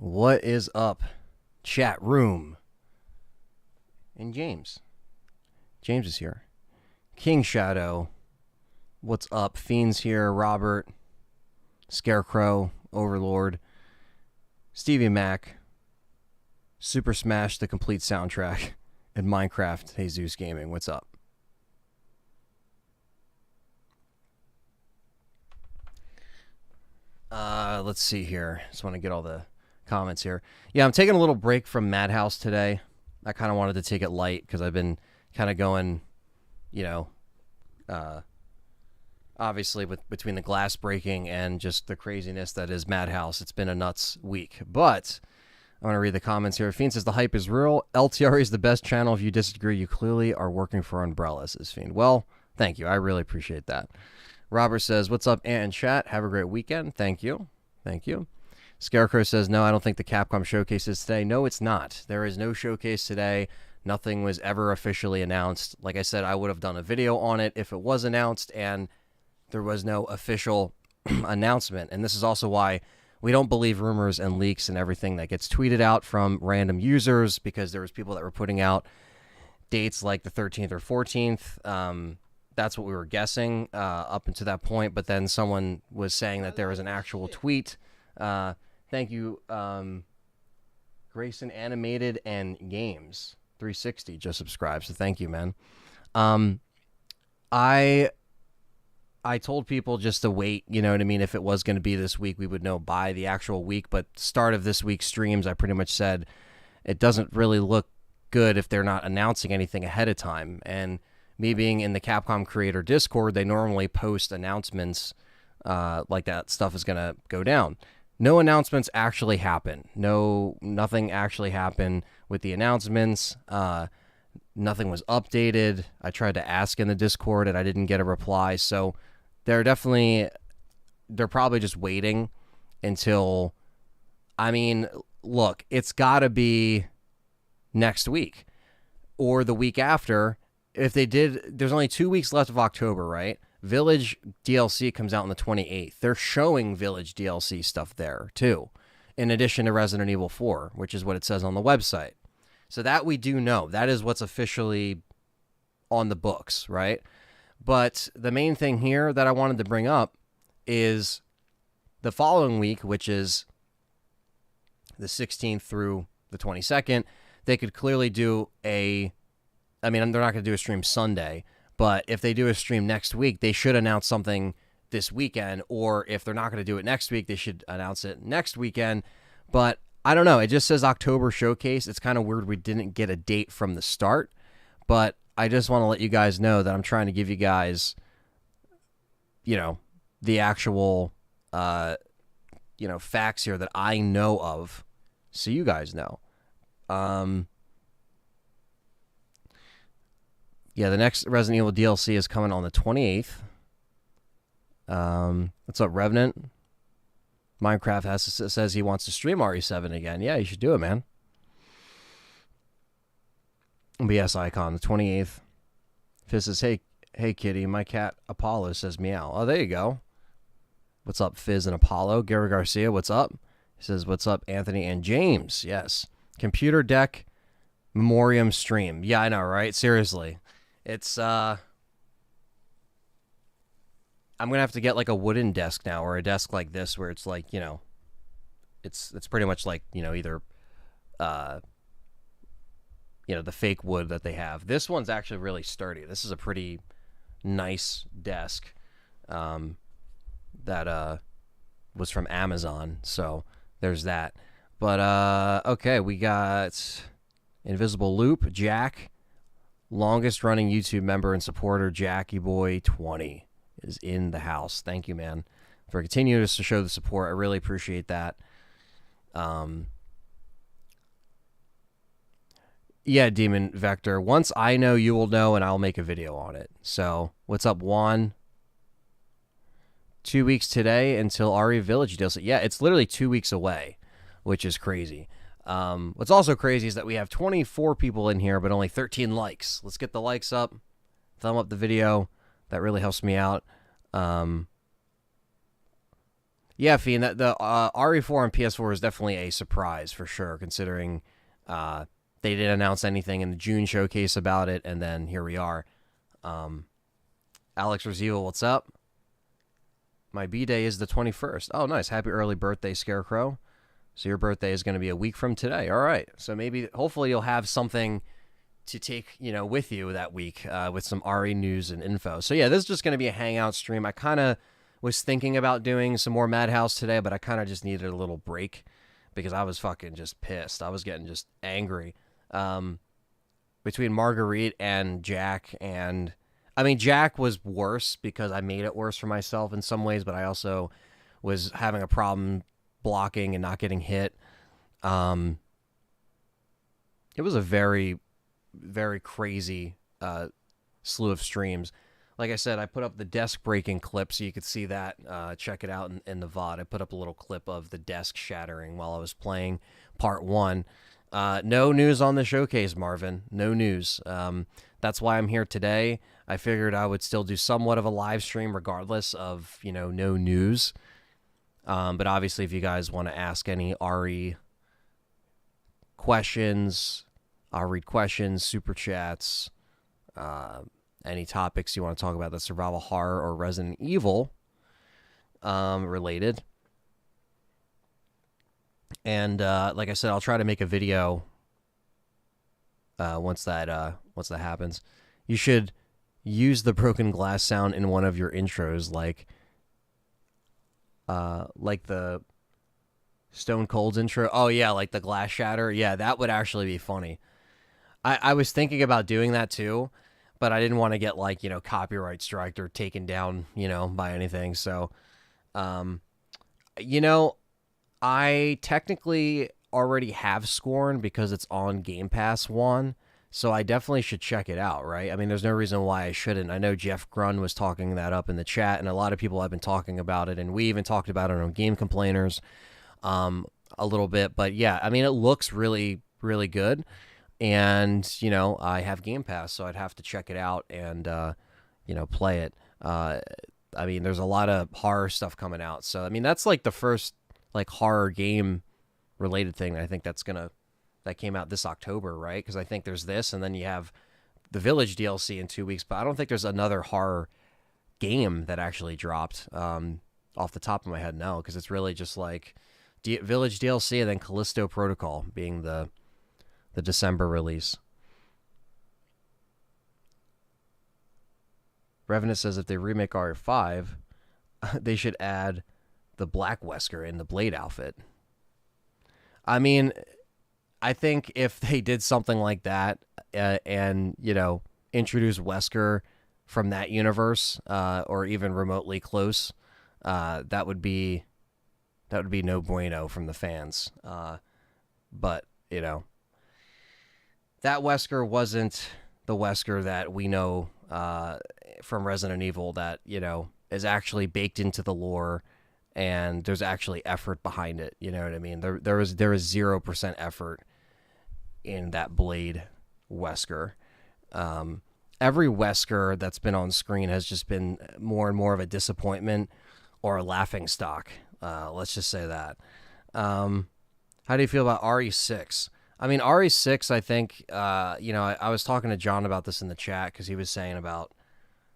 What is up, chat room? And James. James is here. King Shadow. What's up? Fiend's here. Robert. Scarecrow. Overlord. Stevie Mac. Super Smash, the complete soundtrack. And Minecraft, Jesus Gaming. What's up? Let's see here. Just want to get all the comments here. Yeah, I'm taking a little break from Madhouse today. I kind of wanted to take it light because I've been kind of going, obviously between the glass breaking and just the craziness that is Madhouse. It's been a nuts week. But I want to read the comments here. Fiend says the hype is real. LTRE is the best channel. If you disagree, you clearly are working for Umbrella, says Fiend. Well, thank you. I really appreciate that. Robert says, what's up, Ant and chat? Have a great weekend. Thank you. Thank you. Scarecrow says, no, I don't think the Capcom showcase is today. No, it's not. There is no showcase today. Nothing was ever officially announced. Like I said, I would have done a video on it if it was announced, and there was no official announcement. And this is also why we don't believe rumors and leaks and everything that gets tweeted out from random users, because there was people that were putting out dates like the 13th or 14th. That's what we were guessing up until that point. But then someone was saying that there was an actual tweet. Thank you, Grayson Animated and Games 360 just subscribed. So thank you, man. I told people just to wait, you know what I mean? If it was going to be this week, we would know by the actual week. But start of this week's streams, I pretty much said it doesn't really look good if they're not announcing anything ahead of time. And me being in the Capcom Creator Discord, they normally post announcements like that stuff is going to go down. No announcements actually happen. Nothing actually happened with the announcements. Nothing was updated. I tried to ask in the Discord and I didn't get a reply. So they're probably just waiting until, look, it's got to be next week or the week after. If they did, there's only 2 weeks left of October, right? Village DLC comes out on the 28th. They're showing Village DLC stuff there, too, in addition to Resident Evil 4, which is what it says on the website. So that we do know. That is what's officially on the books, right? But the main thing here that I wanted to bring up is the following week, which is the 16th through the 22nd, they could clearly do they're not going to do a stream Sunday, but if they do a stream next week, they should announce something this weekend, or if they're not going to do it next week, they should announce it next weekend. But I don't know. It just says October Showcase. It's kind of weird we didn't get a date from the start, but I just want to let you guys know that I'm trying to give you guys, the actual, facts here that I know of, so you guys know. Yeah, the next Resident Evil DLC is coming on the 28th. What's up, Revenant? Minecraft says he wants to stream RE7 again. Yeah, you should do it, man. BS Icon, the 28th. Fizz says, hey, kitty, my cat Apollo says meow. Oh, there you go. What's up, Fizz and Apollo? Gary Garcia, what's up? He says, what's up, Anthony and James? Yes. Computer Deck Memoriam stream. Yeah, I know, right? Seriously. It's, I'm going to have to get like a wooden desk now, or a desk like this where it's like, it's pretty much like, either, the fake wood that they have. This one's actually really sturdy. This is a pretty nice desk, that, was from Amazon. So there's that. But, okay, we got Invisible Loop, Jack. Longest running YouTube member and supporter, Jackie Boy 20, is in the house. Thank you, man, for continuing to show the support. I really appreciate that. Yeah, Demon Vector. Once I know, you will know, and I'll make a video on it. So, what's up, Juan? 2 weeks today until RE Village DLC. Yeah, it's literally 2 weeks away, which is crazy. What's also crazy is that we have 24 people in here, but only 13 likes. Let's get the likes up. Thumb up the video. That really helps me out. Yeah, Fiend, that the RE4 on PS4 is definitely a surprise for sure, considering they didn't announce anything in the June showcase about it, and then here we are. Um, Alex Raziel, what's up? My B-Day is the 21st. Oh, nice. Happy early birthday, Scarecrow. So your birthday is going to be a week from today. All right. So maybe, hopefully you'll have something to take, with you that week with some RE news and info. So yeah, this is just going to be a hangout stream. I kind of was thinking about doing some more Madhouse today, but I kind of just needed a little break because I was fucking just pissed. I was getting just angry. Between Marguerite and Jack, and I mean, Jack was worse because I made it worse for myself in some ways, but I also was having a problem blocking and not getting hit. It was a very, very crazy slew of streams. Like I said, I put up the desk breaking clip so you could see that. Check it out in the VOD. I put up a little clip of the desk shattering while I was playing part 1. No news on the showcase, Marvin. No news. That's why I'm here today. I figured I would still do somewhat of a live stream regardless of, no news. But obviously, if you guys want to ask any RE questions, I'll read questions, super chats, any topics you want to talk about, the survival horror or Resident Evil related. And like I said, I'll try to make a video once that happens. You should use the broken glass sound in one of your intros, like the Stone Cold's intro. Oh yeah, like the glass shatter. Yeah, that would actually be funny. I was thinking about doing that too, but I didn't want to get copyright striked or taken down, by anything. So, I technically already have Scorn because it's on Game Pass 1, so I definitely should check it out, right? I mean, there's no reason why I shouldn't. I know Jeff Grunn was talking that up in the chat, and a lot of people have been talking about it, and we even talked about it on Game Complainers a little bit. But yeah, I mean, it looks really, really good. And, I have Game Pass, so I'd have to check it out and, play it. I mean, there's a lot of horror stuff coming out. So, I mean, that's like the first, horror game related thing I think that came out this October, right? Because I think there's this, and then you have the Village DLC in 2 weeks, but I don't think there's another horror game that actually dropped off the top of my head now, because it's really just Village DLC and then Callisto Protocol being the December release. Revenant says if they remake RE5, they should add the Black Wesker in the Blade outfit. I mean, I think if they did something like that and, introduce Wesker from that universe or even remotely close, that would be no bueno from the fans. But, that Wesker wasn't the Wesker that we know from Resident Evil that, is actually baked into the lore and there's actually effort behind it. You know what I mean? There is 0% effort in that Blade Wesker. Every Wesker that's been on screen has just been more and more of a disappointment or a laughing stock. Let's just say that. How do you feel about RE6? I mean, RE6, I think, I was talking to John about this in the chat because he was saying about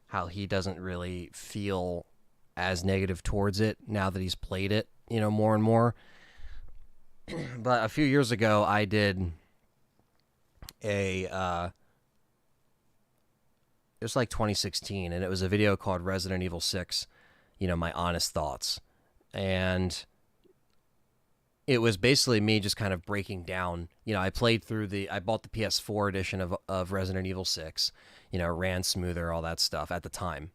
how he doesn't really feel as negative towards it now that he's played it, more and more. But a few years ago, I did it was like 2016, and it was a video called Resident Evil 6, my honest thoughts. And it was basically me just kind of breaking down. I played through I bought the PS4 edition of Resident Evil 6, ran smoother, all that stuff at the time,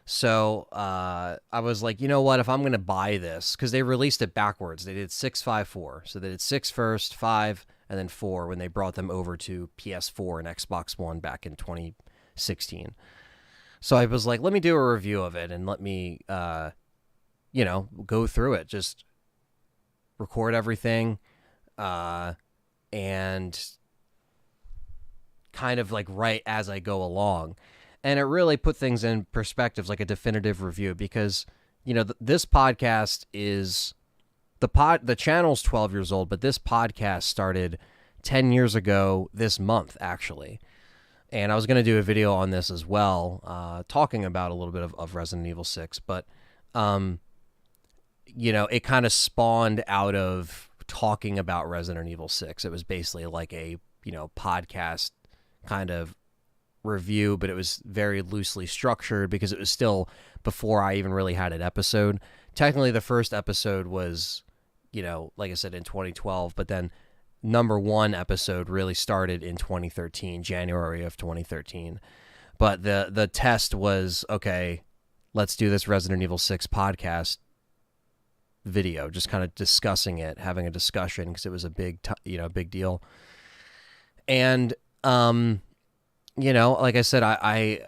So I was like, you know what, if I'm going to buy this, because they released it backwards. They did 6, 5, 4. So they did 6 first, 5, and then 4 when they brought them over to PS4 and Xbox One back in 2016. So I was like, let me do a review of it and let me, go through it. Just record everything and kind of write as I go along. And it really put things in perspective, like a definitive review, because this podcast is the channel's 12 years old, but this podcast started 10 years ago this month, actually. And I was going to do a video on this as well, talking about a little bit of Resident Evil 6, but, it kind of spawned out of talking about Resident Evil 6. It was basically like a, podcast kind of review, but it was very loosely structured because it was still before I even really had an episode. Technically, the first episode was, like I said, in 2012, but then number one episode really started in 2013, January of 2013. But the test was, okay, let's do this Resident Evil 6 podcast video, just kind of discussing it, having a discussion, because it was a big deal. And, like I said, I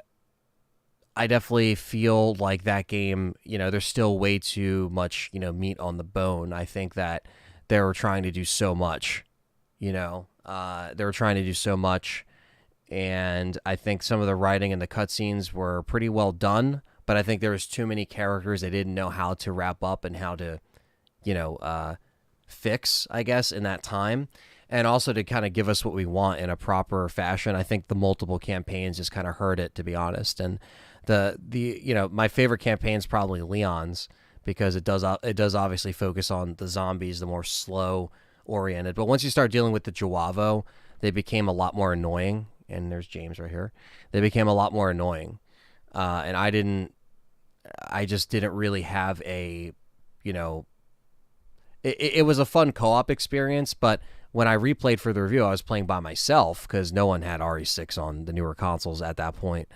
definitely feel like that game, there's still way too much, meat on the bone. I think that they were trying to do so much, they were trying to do so much. And I think some of the writing and the cutscenes were pretty well done, but I think there was too many characters they didn't know how to wrap up and how to, fix, I guess, in that time. And also to kind of give us what we want in a proper fashion. I think the multiple campaigns just kind of hurt it, to be honest. And my favorite campaign is probably Leon's, because it does obviously focus on the zombies, the more slow oriented. But once you start dealing with the Joavo, they became a lot more annoying. And there's James right here. They became a lot more annoying. And I just didn't really have a, it was a fun co-op experience, but when I replayed for the review, I was playing by myself because no one had RE6 on the newer consoles at that point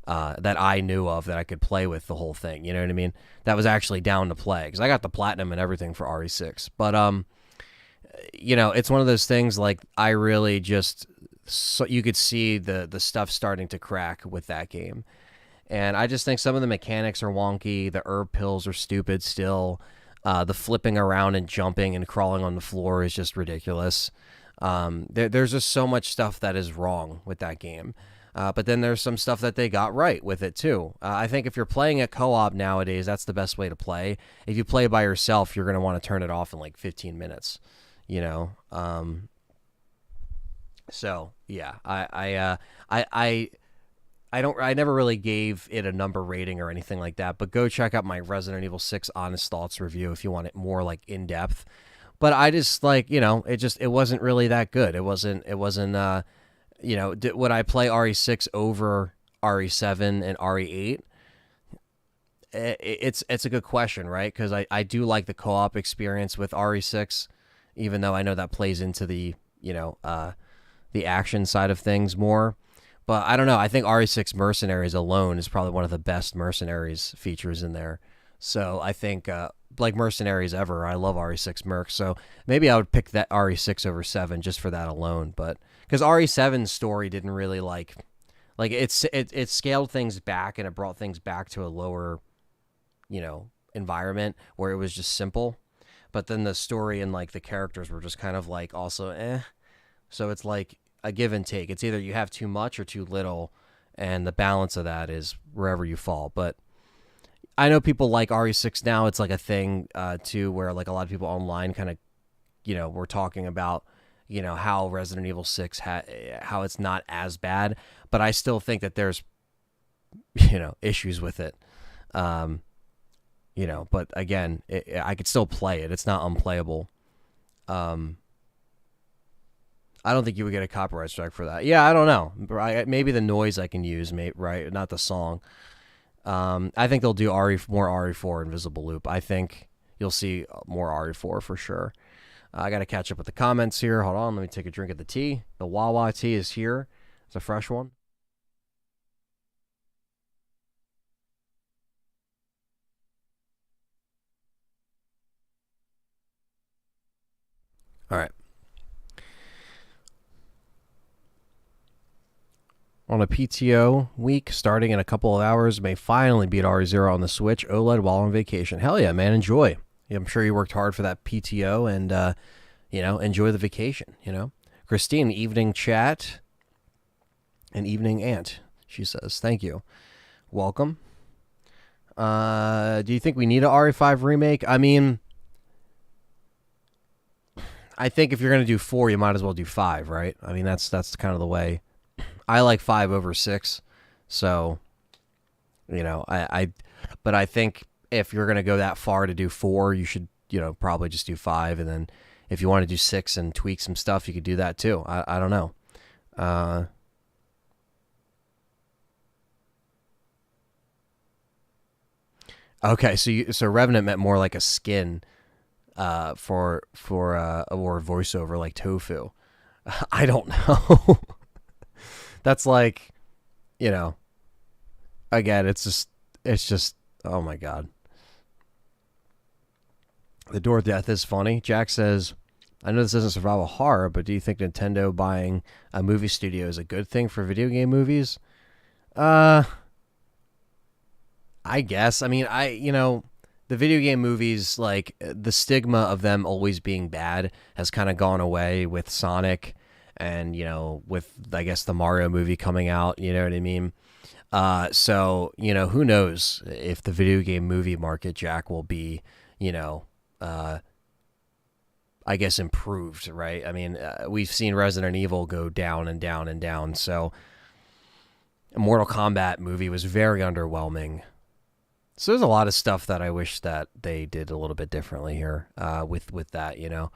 that I knew of that I could play with the whole thing. You know what I mean? That was actually down to play, because I got the platinum and everything for RE6. But, it's one of those things, like, I really just... So you could see the stuff starting to crack with that game. And I just think some of the mechanics are wonky. The herb pills are stupid still. The flipping around and jumping and crawling on the floor is just ridiculous. There's just so much stuff that is wrong with that game. But then there's some stuff that they got right with it too. I think if you're playing a co-op nowadays, that's the best way to play. If you play by yourself, you're going to want to turn it off in like 15 minutes, So yeah, I never really gave it a number rating or anything like that, but go check out my Resident Evil 6 Honest Thoughts review if you want it more like in depth. But I just it wasn't really that good. It wasn't would I play RE6 over RE7 and RE8? It's a good question, right? Because I do like the co-op experience with RE6, even though I know that plays into the, the action side of things more. But I don't know. I think RE6 Mercenaries alone is probably one of the best Mercenaries features in there. So I think, like Mercenaries ever, I love RE6 Merc. So maybe I would pick that RE6 over 7 just for that alone. But because RE7's story didn't really it scaled things back and it brought things back to a lower, environment where it was just simple. But then the story and like the characters were just kind of like also eh. So it's like a give and take. It's either you have too much or too little, and the balance of that is wherever you fall. But I know people like RE6 now. It's like a thing too, where like a lot of people online kind of, were talking about, how Resident Evil 6 how it's not as bad. But I still think that there's, issues with it. But again, I could still play it. It's not unplayable. I don't think you would get a copyright strike for that. Yeah, I don't know. Maybe the noise I can use, right? Not the song. I think they'll do more RE4 Invisible Loop. I think you'll see more RE4 for sure. I got to catch up with the comments here. Hold on. Let me take a drink of the tea. The Wawa tea is here. It's a fresh one. All right. On a PTO week starting in a couple of hours, may finally beat RE0 on the Switch OLED while on vacation. Hell yeah, man. Enjoy. I'm sure you worked hard for that PTO and, enjoy the vacation, Christine, evening chat and evening aunt, she says. Thank you. Welcome. Do you think we need a RE5 remake? I mean, I think if you're going to do 4, you might as well do 5, right? I mean, that's kind of the way. I like 5 over 6. So, you know, but I think if you're going to go that far to do 4, you should, you know, probably just do 5. And then if you want to do 6 and tweak some stuff, you could do that too. I don't know. Okay, so Revenant meant more like a skin for or a voiceover like Tofu. I don't know. That's like, you know, again, it's just oh my god. The Door of Death is funny. Jack says, I know this isn't survival horror, but do you think Nintendo buying a movie studio is a good thing for video game movies? I guess. I mean, the video game movies, like, the stigma of them always being bad has kind of gone away with Sonic and, you know, with, I guess, the Mario movie coming out, you know what I mean? So, you know, who knows if the video game movie market, Jack, will be, you know, I guess improved, right? I mean, we've seen Resident Evil go down and down and down, so a Mortal Kombat movie was very underwhelming. So there's a lot of stuff that I wish that they did a little bit differently here with that, you know.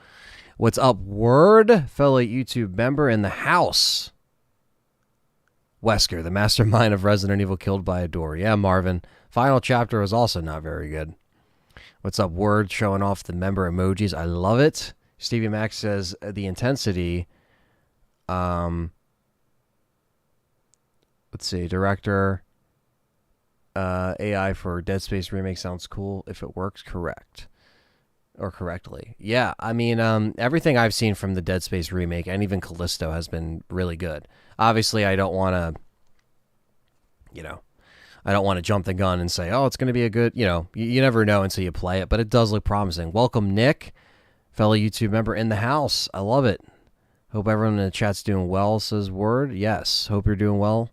What's up, Word? Fellow YouTube member in the house. Wesker, the mastermind of Resident Evil killed by a door. Yeah, Marvin. Final chapter was also not very good. What's up, Word? Showing off the member emojis. I love it. Stevie Max says the intensity. Let's see. Director. AI for Dead Space remake sounds cool if it works correctly. Yeah, I mean, everything I've seen from the Dead Space remake and even Callisto has been really good. Obviously, I don't want to, you know, I don't want to jump the gun and say, oh, it's going to be a good, you know, you never know until you play it, but it does look promising. Welcome, Nick, fellow YouTube member in the house. I love it. Hope everyone in the chat's doing well, says Word. Yes, hope you're doing well.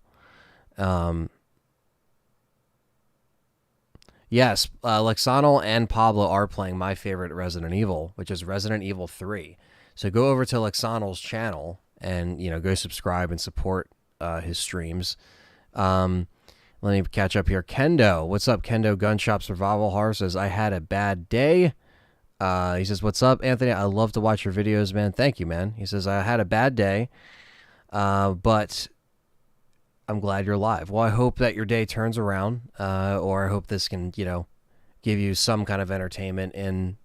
Yes, Lexanol and Pablo are playing my favorite Resident Evil, which is Resident Evil 3. So go over to Lexanol's channel and, you know, go subscribe and support his streams. Let me catch up here. Kendo, what's up, Kendo? Gun Shop Survival Horror says, I had a bad day. He says, what's up, Anthony? I love to watch your videos, man. Thank you, man. He says, I had a bad day, but I'm glad you're live. Well, I hope that your day turns around, or I hope this can, you know, give you some kind of entertainment in,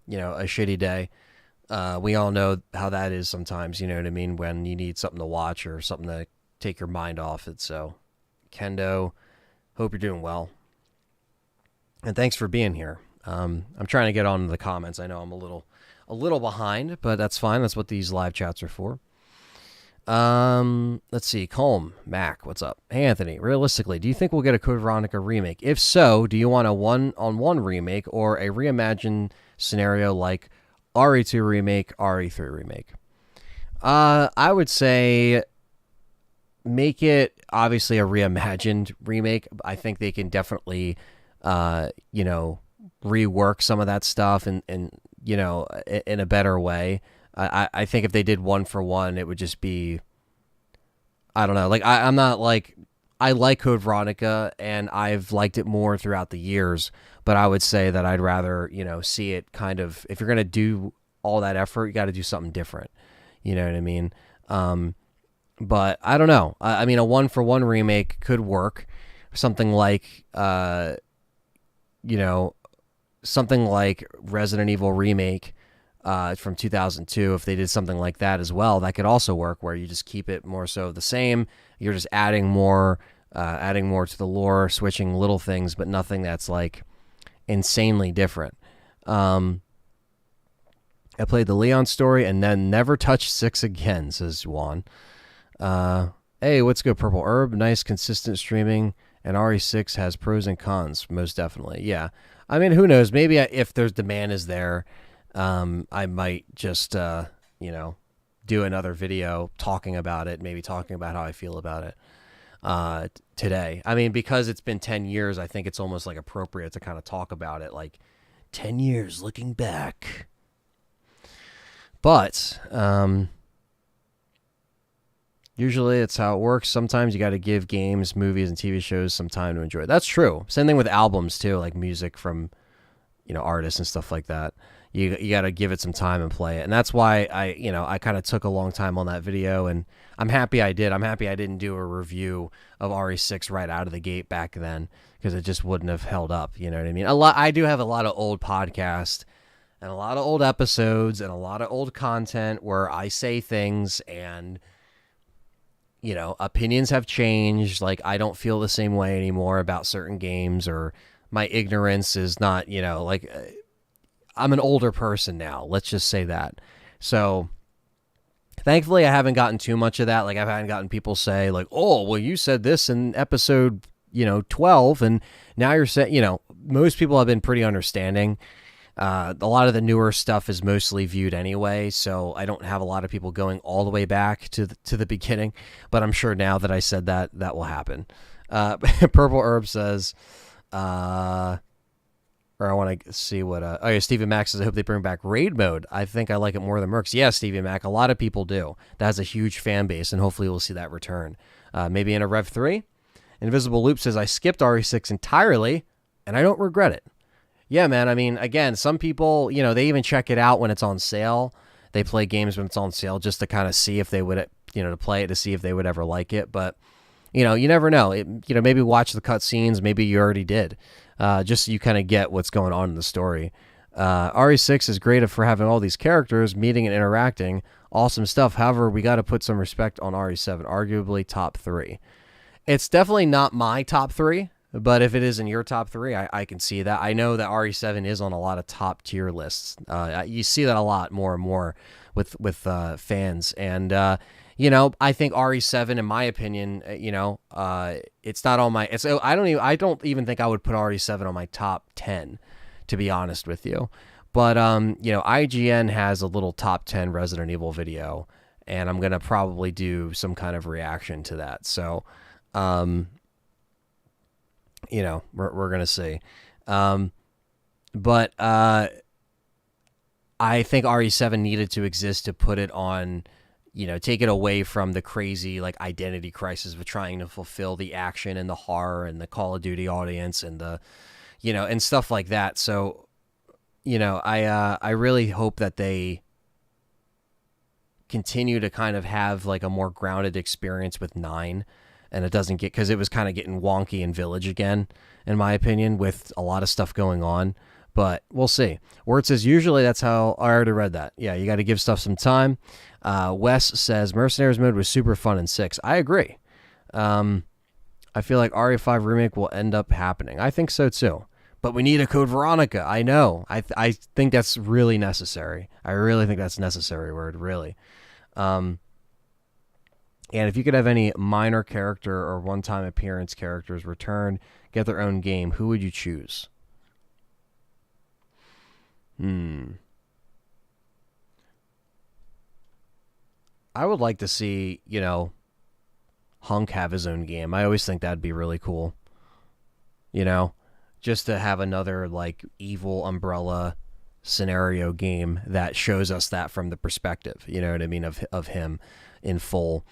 you know, a shitty day. We all know how that is sometimes, you know what I mean, when you need something to watch or something to take your mind off it. So, Kendo, hope you're doing well. And thanks for being here. I'm trying to get on the comments. I know I'm a little behind, but that's fine. That's what these live chats are for. Let's see. Colm, Mac, what's up? Hey, Anthony, realistically, do you think we'll get a Code Veronica remake? If so, do you want a one-on-one remake or a reimagined scenario like RE2 remake, RE3 remake? I would say make it obviously a reimagined remake. I think they can definitely, you know, rework some of that stuff and you know, in a better way. I think if they did one for one, it would just be, I don't know. Like, I'm not like, I like Code Veronica and I've liked it more throughout the years, but I would say that I'd rather, you know, see it kind of, if you're going to do all that effort, you got to do something different. You know what I mean? But I don't know. I mean, a one for one remake could work. Something like, you know, something like Resident Evil Remake, from 2002, if they did something like that as well, that could also work, where you just keep it more so the same. You're just adding more to the lore, switching little things, but nothing that's like insanely different. I played the Leon story and then never touched 6 again, says Juan. Hey, what's good, Purple Herb? Nice, consistent streaming, and RE6 has pros and cons, most definitely. Yeah, I mean, who knows? Maybe if there's demand is there, I might just, you know, do another video talking about it, maybe talking about how I feel about it. today. I mean, because it's been 10 years, I think it's almost like appropriate to kind of talk about it, like 10 years looking back. But usually it's how it works. Sometimes you got to give games, movies, and TV shows some time to enjoy. That's true. Same thing with albums too, like music from artists and stuff like that. You got to give it some time and play it. And that's why I kind of took a long time on that video, and I'm happy I did. I'm happy I didn't do a review of RE6 right out of the gate back then, because it just wouldn't have held up. You know what I mean? I do have a lot of old podcasts and a lot of old episodes and a lot of old content where I say things and opinions have changed. Like, I don't feel the same way anymore about certain games, or my ignorance is not, I'm an older person now. Let's just say that. So thankfully I haven't gotten too much of that. Like, I haven't gotten people say like, oh, well, you said this in episode, 12, and now you're saying, most people have been pretty understanding. A lot of the newer stuff is mostly viewed anyway, so I don't have a lot of people going all the way back to the beginning, but I'm sure now that I said that will happen. Purple Herb says, or I want to see what, Stephen Mack says, I hope they bring back raid mode. I think I like it more than Mercs. Yeah, Stephen Mack, a lot of people do. That has a huge fan base, and hopefully we'll see that return. Maybe in a Rev 3. Invisible Loop says, I skipped RE6 entirely, and I don't regret it. Yeah, man, I mean, again, some people, they even check it out when it's on sale. They play games when it's on sale just to kind of see if they would, to play it, to see if they would ever like it. But, you never know. Maybe watch the cutscenes. Maybe you already did. Just so you kind of get what's going on in the story. RE6 is great for having all these characters meeting and interacting. Awesome stuff. However, we got to put some respect on RE7. Arguably top 3. It's definitely not my top 3. But if it is in your top 3, I can see that. I know that RE7 is on a lot of top tier lists. You see that a lot more and more with fans. And, I think RE7, in my opinion, it's not on my, I don't even think I would put RE7 on my top 10, to be honest with you. But, IGN has a little top 10 Resident Evil video, and I'm going to probably do some kind of reaction to that. So, we're going to see. But I think RE7 needed to exist to put it on, take it away from the crazy, like, identity crisis of trying to fulfill the action and the horror and the Call of Duty audience and the, and stuff like that. So, I really hope that they continue to kind of have, like, a more grounded experience with 9. And it doesn't get, because it was kind of getting wonky in Village again, in my opinion, with a lot of stuff going on. But we'll see. Where it says, usually that's how, I already read that. Yeah, you got to give stuff some time. Wes says, Mercenaries mode was super fun in 6. I agree. I feel like RE5 remake will end up happening. I think so too. But we need a Code Veronica. I know. I think that's really necessary. I really think that's necessary word, really. And if you could have any minor character or one-time appearance characters return, get their own game, who would you choose? I would like to see, Hunk have his own game. I always think that'd be really cool. Just to have another, like, evil Umbrella scenario game that shows us that from the perspective, you know what I mean, of him in full.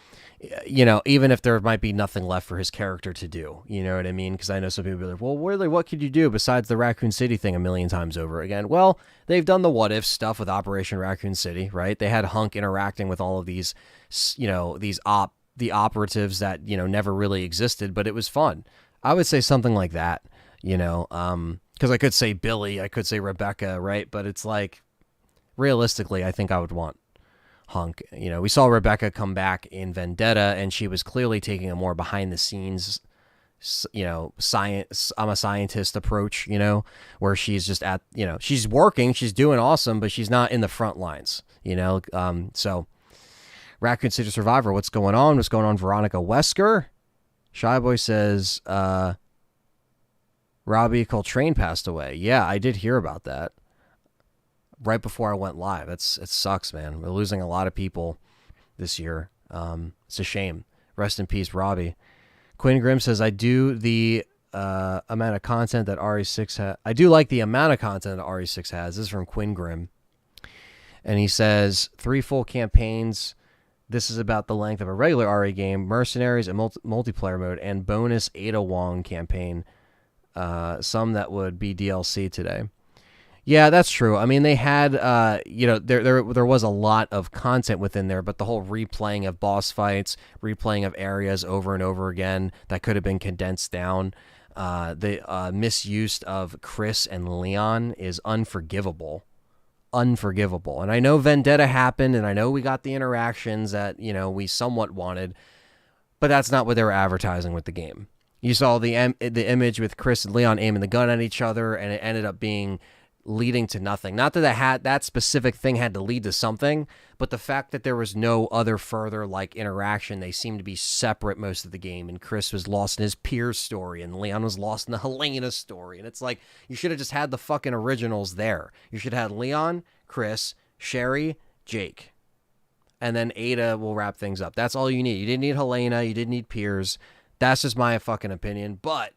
Even if there might be nothing left for his character to do, you know what I mean? Because I know some people be like, well, really, what could you do besides the Raccoon City thing a million times over again? Well, they've done the what if stuff with Operation Raccoon City, right? They had Hunk interacting with all of these, the operatives that, never really existed, but it was fun. I would say something like that, because I could say Billy, I could say Rebecca, right? But it's like, realistically, I think I would want Hunk. We saw Rebecca come back in Vendetta, and she was clearly taking a more behind the scenes, science, I'm a scientist approach, where she's just at, she's working, she's doing awesome, but she's not in the front lines, so Raccoon City Survivor, what's going on? What's going on, Veronica Wesker? Shy Boy says, Robbie Coltrane passed away. Yeah, I did hear about that right before I went live. It sucks, man. We're losing a lot of people this year. It's a shame. Rest in peace, Robbie. Quinn Grimm says, I do the amount of content that RE6 has. I do like the amount of content that RE6 has. This is from Quinn Grimm. And he says, 3 full campaigns. This is about the length of a regular RE game, Mercenaries and multiplayer mode, and bonus Ada Wong campaign. Some that would be DLC today. Yeah, that's true. I mean, they had, there was a lot of content within there, but the whole replaying of boss fights, replaying of areas over and over again that could have been condensed down. The misuse of Chris and Leon is unforgivable. Unforgivable. And I know Vendetta happened, and I know we got the interactions that, we somewhat wanted, but that's not what they were advertising with the game. You saw the image with Chris and Leon aiming the gun at each other, and it ended up being leading to nothing. Not that that specific thing had to lead to something, but the fact that there was no other further interaction, they seemed to be separate most of the game, and Chris was lost in his Piers story, and Leon was lost in the Helena story, and it's like, you should have just had the fucking originals there. You should have had Leon, Chris, Sherry, Jake, and then Ada will wrap things up. That's all you need. You didn't need Helena, you didn't need Piers. That's just my fucking opinion, but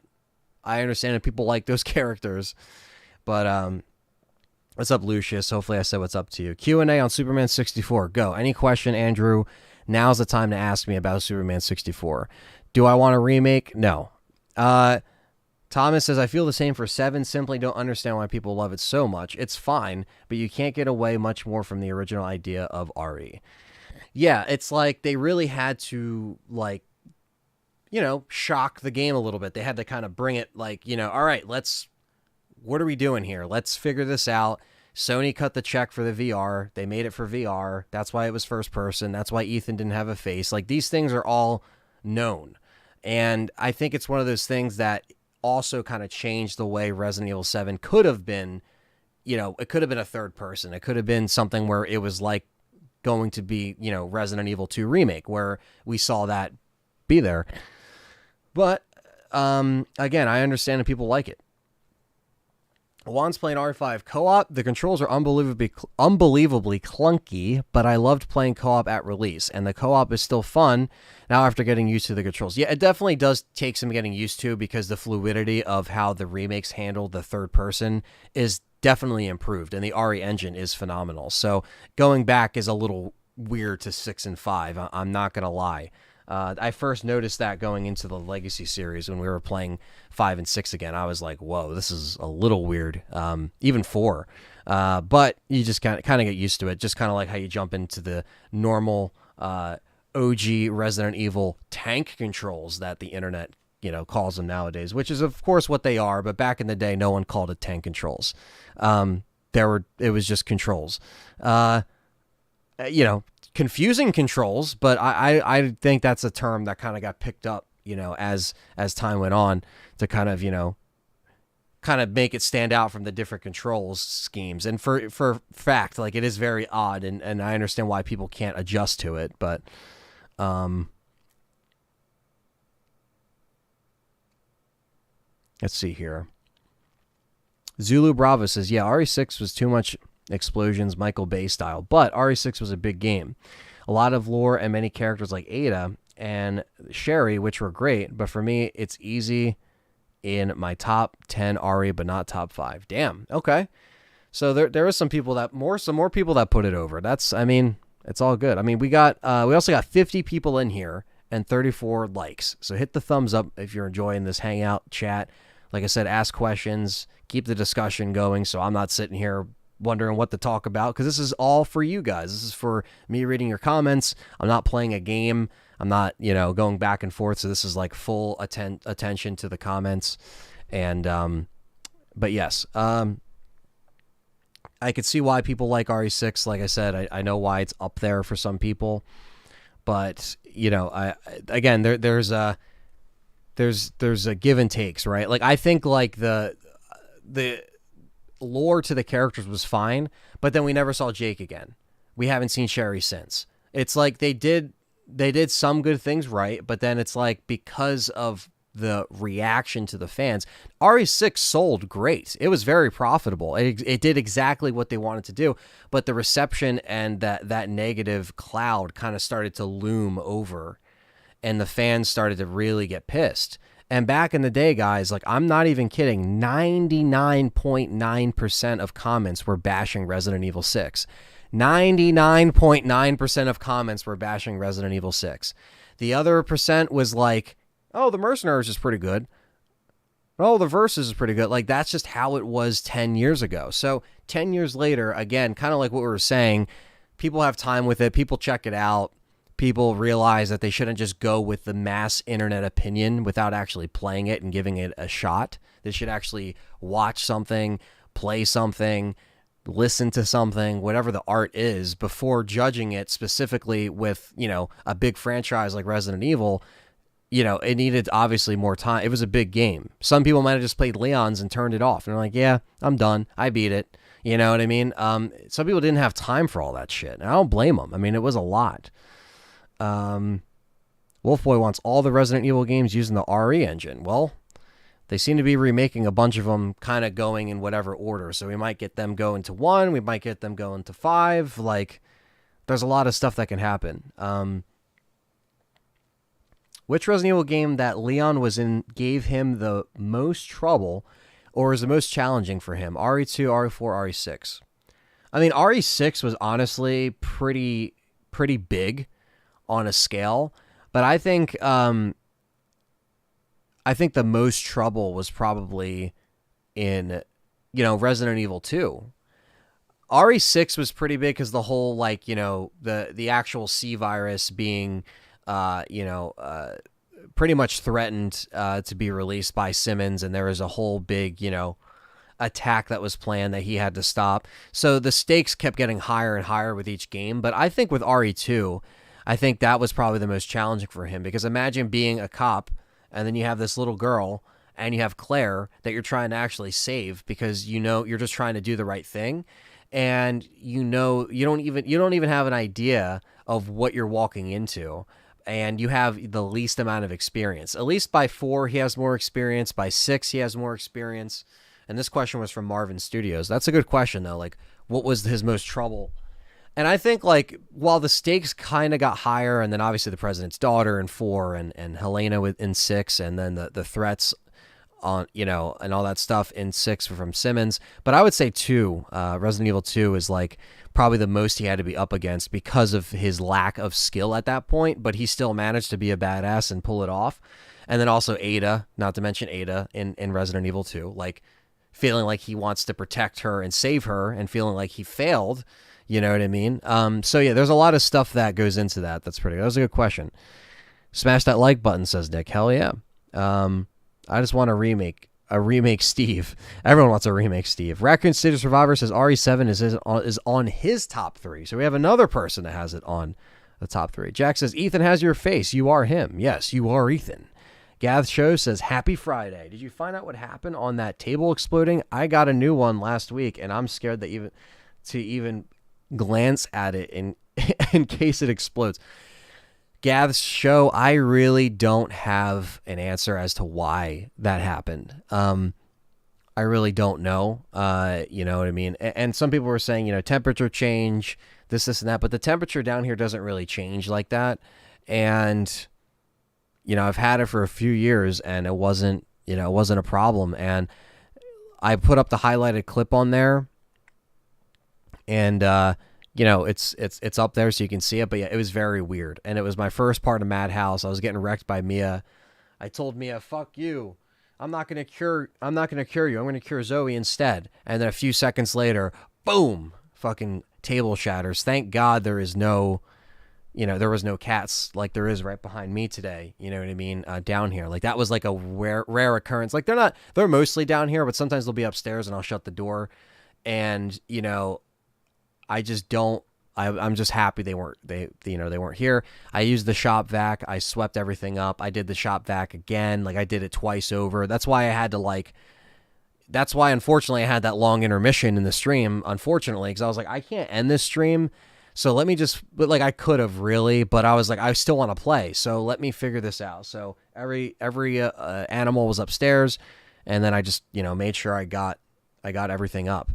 I understand that people like those characters. But what's up, Lucius? Hopefully I said what's up to you. Q&A on Superman 64. Go. Any question, Andrew? Now's the time to ask me about Superman 64. Do I want a remake? No. Thomas says, I feel the same for 7. Simply don't understand why people love it so much. It's fine, but you can't get away much more from the original idea of RE. Yeah, it's like they really had to, shock the game a little bit. They had to kind of bring it all right, what are we doing here? Let's figure this out. Sony cut the check for the VR. They made it for VR. That's why it was first person. That's why Ethan didn't have a face. These things are all known. And I think it's one of those things that also kind of changed the way Resident Evil 7 could have been. It could have been a third person. It could have been something where it was going to be, Resident Evil 2 remake, where we saw that be there. But, again, I understand that people like it. Juan's playing R5 co-op. The controls are unbelievably clunky, but I loved playing co-op at release, and the co-op is still fun now after getting used to the controls. Yeah, it definitely does take some getting used to, because the fluidity of how the remakes handle the third person is definitely improved, and the RE engine is phenomenal. So going back is a little weird to 6 and 5. I'm not going to lie. I first noticed that going into the Legacy series when we were playing 5 and 6 again. I was like, whoa, this is a little weird. Even 4. But you just kind of get used to it. Just kind of like how you jump into the normal OG Resident Evil tank controls that the internet, calls them nowadays, which is, of course, what they are. But back in the day, no one called it tank controls. It was just controls. Confusing controls, but I think that's a term that kind of got picked up, as time went on, to kind of make it stand out from the different controls schemes. And for fact, it is very odd, and I understand why people can't adjust to it, but let's see here. Zulu Bravo says, yeah, RE6 was too much explosions, Michael Bay style, but RE6 was a big game. A lot of lore and many characters like Ada and Sherry, which were great, but for me, it's easy in my top 10 RE, but not top 5. Damn. Okay. So there was some more people that put it over. It's all good. We also got 50 people in here and 34 likes. So hit the thumbs up if you're enjoying this Hangout chat. Like I said, ask questions, keep the discussion going, so I'm not sitting here wondering what to talk about, because this is all for you guys. This is for me reading your comments. I'm not playing a game. I'm not, going back and forth. So this is full attention to the comments. And, but yes, I could see why people like RE6. Like I said, I know why it's up there for some people, but there's a give and takes, right? I think the lore to the characters was fine, but then we never saw Jake again. We haven't seen Sherry since. It's they did some good things right, but then it's because of the reaction to the fans, RE6 sold great. It was very profitable. It did exactly what they wanted to do, but the reception and that negative cloud kind of started to loom over. and the fans started to really get pissed. And back in the day, guys, like, I'm not even kidding, 99.9% of comments were bashing Resident Evil 6. 99.9% of comments were bashing Resident Evil 6. The other percent was like, oh, the Mercenaries is pretty good. Oh, the Versus is pretty good. Like, that's just how it was 10 years ago. So 10 years later, again, kind of like what we were saying, people have time with it. People check it out. People realize that they shouldn't just go with the mass internet opinion without actually playing it and giving it a shot. They should actually watch something, play something, listen to something, whatever the art is, before judging it specifically with, you know, a big franchise like Resident Evil. You know, it needed obviously more time. It was a big game. Some people might have just played Leon's and turned it off. And they're like, yeah, I'm done. I beat it. You know what I mean? Some people didn't have time for all that shit. And I don't blame them. I mean, it was a lot. Wolfboy wants all the Resident Evil games using the RE engine. Well, they seem to be remaking a bunch of them, kind of going in whatever order. So we might get them going to 1. We might get them going to 5. Like, there's a lot of stuff that can happen. Which Resident Evil game that Leon was in gave him the most trouble or is the most challenging for him? RE2, RE4, RE6. I mean, RE6 was honestly pretty big on a scale, but I think the most trouble was probably in, you know, Resident Evil 2. RE6 was pretty big because the whole, like, you know, the actual C virus being, pretty much threatened to be released by Simmons, and there was a whole big, you know, attack that was planned that he had to stop. So the stakes kept getting higher and higher with each game. But I think with RE2, I think that was probably the most challenging for him, because imagine being a cop and then you have this little girl and you have Claire that you're trying to actually save because, you know, you're just trying to do the right thing. And, you know, you don't even have an idea of what you're walking into. And you have the least amount of experience. At least by 4, he has more experience. By 6, he has more experience. And this question was from Marvin Studios. That's a good question, though. Like, what was his most trouble? And I think, like, while the stakes kind of got higher, and then obviously the President's Daughter in 4, and Helena in 6, and then the threats on, you know, and all that stuff in 6 from Simmons. But I would say 2, Resident Evil 2 is, like, probably the most he had to be up against because of his lack of skill at that point, but he still managed to be a badass and pull it off. And then also Ada, not to mention Ada in Resident Evil 2, like, feeling like he wants to protect her and save her and feeling like he failed. You know what I mean? So yeah, there's a lot of stuff that goes into that. That's pretty good. That was a good question. Smash that like button, says Nick. Hell yeah. I just want a remake Steve. Everyone wants a remake Steve. Raccoon City Survivor says RE7 is on his top 3. So we have another person that has it on the top 3. Jack says, Ethan has your face. You are him. Yes, you are Ethan. Gath Show says, happy Friday. Did you find out what happened on that table exploding? I got a new one last week, and I'm scared that even glance at it in case it explodes. Gath's Show, I really don't have an answer as to why that happened. I really don't know. You know what I mean? And some people were saying, you know, temperature change, this and that, but the temperature down here doesn't really change like that. And, you know, I've had it for a few years and it wasn't a problem. And I put up the highlighted clip on there, and, you know, it's up there so you can see it, but yeah, it was very weird. And it was my first part of Madhouse. I was getting wrecked by Mia. I told Mia, fuck you. I'm not going to cure you. I'm going to cure Zoe instead. And then a few seconds later, boom, fucking table shatters. Thank God there was no cats like there is right behind me today. You know what I mean? Down here. Like, that was like a rare occurrence. Like, they're mostly down here, but sometimes they'll be upstairs and I'll shut the door. And, you know, I'm just happy they weren't here. I used the shop vac. I swept everything up. I did the shop vac again. Like, I did it twice over. That's why unfortunately I had that long intermission in the stream, unfortunately, because I was like, I can't end this stream. So but like, I could have really, but I was like, I still want to play. So let me figure this out. So every animal was upstairs, and then I just, you know, made sure I got everything up.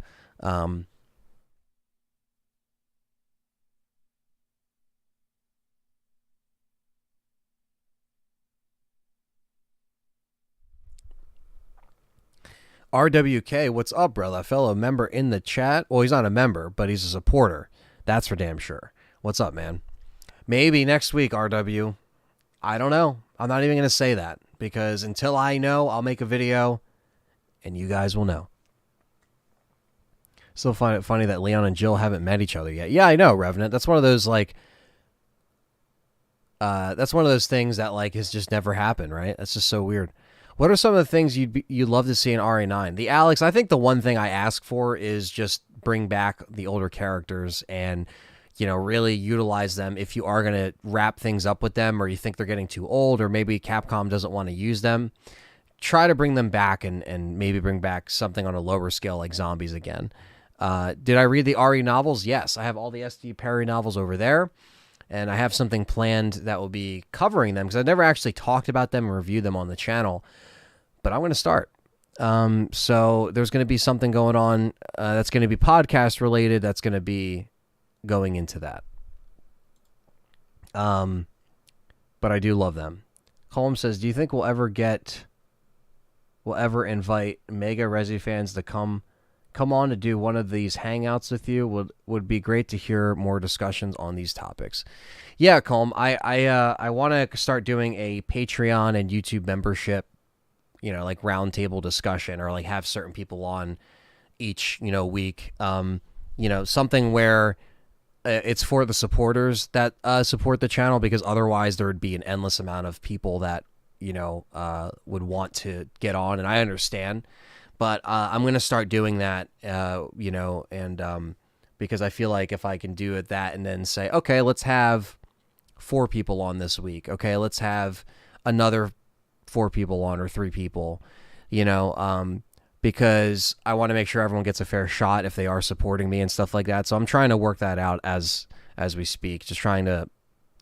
RWK, what's up, brother? Fellow member in the chat. Well, he's not a member, but he's a supporter. That's for damn sure. What's up, man? Maybe next week, RW. I don't know. I'm not even going to say that because until I know, I'll make a video and you guys will know. Still find it funny that Leon and Jill haven't met each other yet. Yeah, I know, Revenant. That's one of those that's one of those things that has just never happened, right? That's just so weird. What are some of the things you'd love to see in RA9? The Alex, I think the one thing I ask for is just bring back the older characters and really utilize them if you are going to wrap things up with them or you think they're getting too old or maybe Capcom doesn't want to use them. Try to bring them back and maybe bring back something on a lower scale like zombies again. Did I read the RE novels? Yes, I have all the S.T.A.R.S novels over there, and I have something planned that will be covering them because I've never actually talked about them and reviewed them on the channel, but I'm going to start. So there's going to be something going on that's going to be podcast related. That's going to be going into that. But I do love them. Colm says, do you think we'll ever invite Mega Resi fans to come on to do one of these hangouts with you? Would be great to hear more discussions on these topics. Yeah, Colm, I want to start doing a Patreon and YouTube membership, roundtable discussion or have certain people on each, week. Something where it's for the supporters that support the channel because otherwise there would be an endless amount of people that, would want to get on, and I understand. But I'm going to start doing that, because I feel like if I can do it that and then say, okay, let's have 4 people on this week. Okay, let's have another 4 people on or 3 people, because I want to make sure everyone gets a fair shot if they are supporting me and stuff like that. So I'm trying to work that out as we speak, just trying to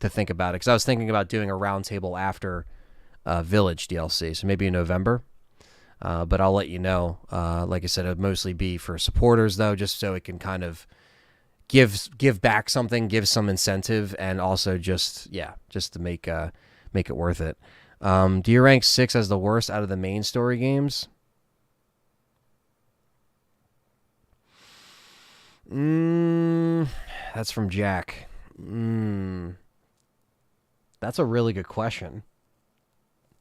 think about it. Because I was thinking about doing a roundtable after Village DLC, so maybe in November. But I'll let you know. Like I said, it'd mostly be for supporters, though, just so it can kind of give back something, give some incentive, and also just to make it worth it. Do you rank 6 as the worst out of the main story games? That's from Jack. That's a really good question.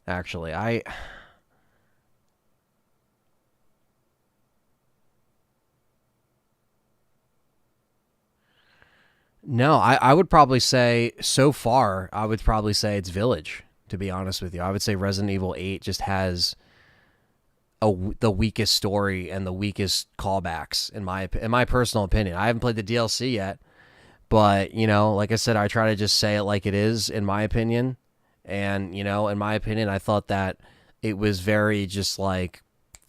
Actually, No, I would probably say so far, I would probably say it's Village, to be honest with you. I would say Resident Evil 8 just has the weakest story and the weakest callbacks, in my personal opinion. I haven't played the DLC yet, but, like I said, I try to just say it like it is, in my opinion. And, in my opinion, I thought that it was very just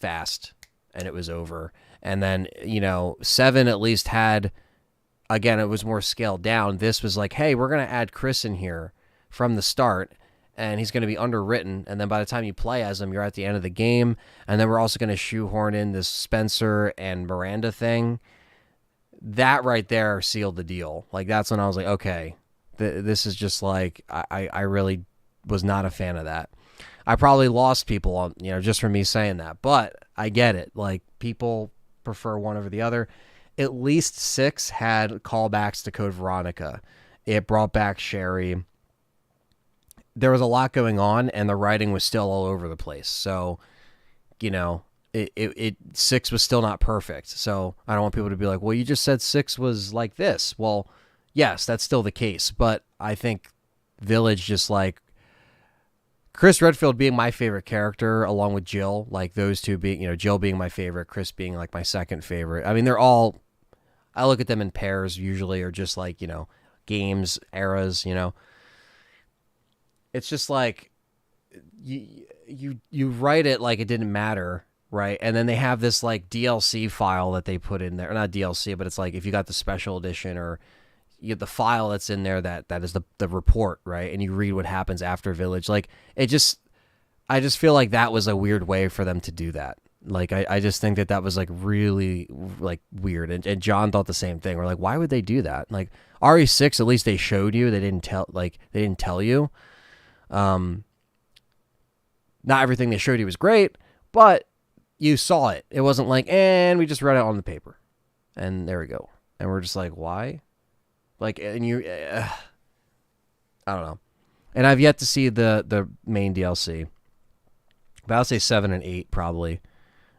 fast and it was over. And then, 7 at least had... Again, it was more scaled down. This was hey, we're going to add Chris in here from the start, and he's going to be underwritten, and then by the time you play as him, you're at the end of the game, and then we're also going to shoehorn in this Spencer and Miranda thing. That right there sealed the deal. That's when I was like, okay, this is just I really was not a fan of that. I probably lost people on, just from me saying that, but I get it. People prefer one over the other. At least 6 had callbacks to Code Veronica. It brought back Sherry. There was a lot going on, and the writing was still all over the place. So, 6 was still not perfect. So I don't want people to be like, well, you just said 6 was like this. Well, yes, that's still the case. But I think Village just Chris Redfield being my favorite character, along with Jill, those two being, Jill being my favorite, Chris being my second favorite. I mean, they're all... I look at them in pairs usually, or just games, eras, It's just you write it like it didn't matter, right? And then they have this DLC file that they put in there. Not DLC, but it's if you got the special edition or you get the file that's in there that is the report, right? And you read what happens after Village. I just feel like that was a weird way for them to do that. I just think that was really weird, and John thought the same thing. We're why would they do that? RE6, at least they showed you. They didn't tell you. Not everything they showed you was great, but you saw it. It wasn't like, and we just read it on the paper. And there we go. And we're just like, why? Like, and you, I don't know. And I've yet to see the main DLC. But I'll say 7 and 8 probably.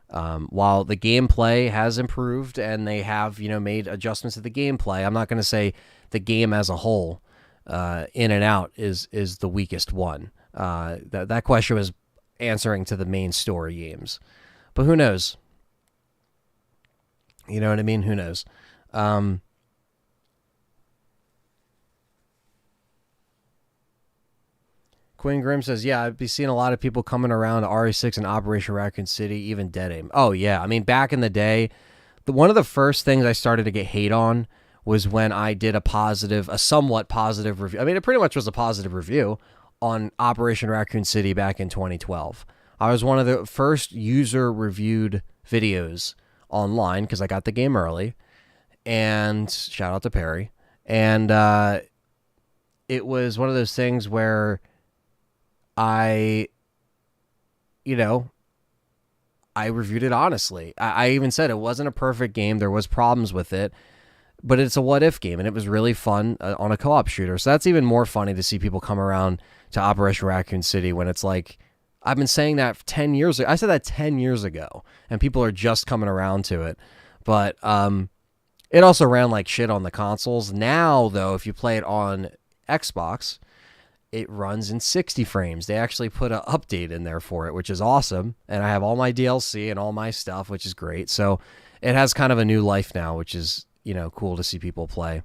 While the gameplay has improved and they have, made adjustments to the gameplay, I'm not going to say the game as a whole, in and out, is the weakest one. That question was answering to the main story games. But who knows? You know what I mean? Who knows? Quinn Grimm says, yeah, I'd be seeing a lot of people coming around to RE6 and Operation Raccoon City, even Dead Aim. Oh, yeah. I mean, back in the day, one of the first things I started to get hate on was when I did a somewhat positive review. I mean, it pretty much was a positive review on Operation Raccoon City back in 2012. I was one of the first user-reviewed videos online because I got the game early. And shout out to Perry. And it was one of those things where I reviewed it honestly. I even said it wasn't a perfect game. There was problems with it, but it's a what-if game, and it was really fun on a co-op shooter. So that's even more funny to see people come around to Operation Raccoon City when it's like, I've been saying that 10 years ago. I said that 10 years ago, and people are just coming around to it. But it also ran like shit on the consoles. Now, though, if you play it on Xbox, it runs in 60 frames. They actually put an update in there for it, which is awesome. And I have all my DLC and all my stuff, which is great. So it has kind of a new life now, which is, cool to see people play.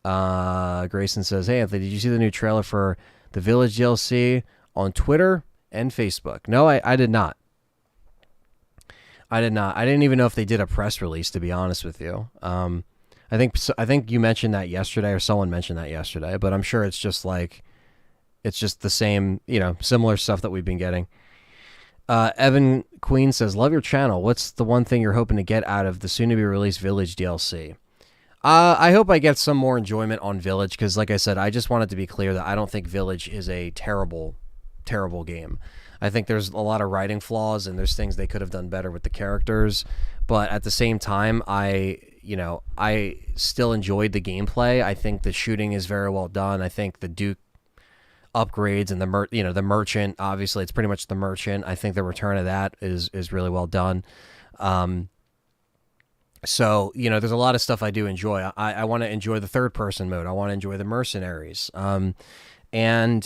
Grayson says, hey, Anthony, did you see the new trailer for the Village DLC on Twitter and Facebook? No, I did not. I didn't even know if they did a press release, to be honest with you. I think you mentioned that yesterday, or someone mentioned that yesterday, but I'm sure it's just the same, similar stuff that we've been getting. Evan Queen says, love your channel. What's the one thing you're hoping to get out of the soon-to-be-released Village DLC? I hope I get some more enjoyment on Village, because like I said, I just want it to be clear that I don't think Village is a terrible, terrible game. I think there's a lot of writing flaws, and there's things they could have done better with the characters. But at the same time, I still enjoyed the gameplay. I think the shooting is very well done. I think the Duke upgrades and the merchant, obviously it's pretty much the merchant. I think the return of that is really well done. So, there's a lot of stuff I do enjoy. I want to enjoy the third person mode. I want to enjoy the mercenaries. And then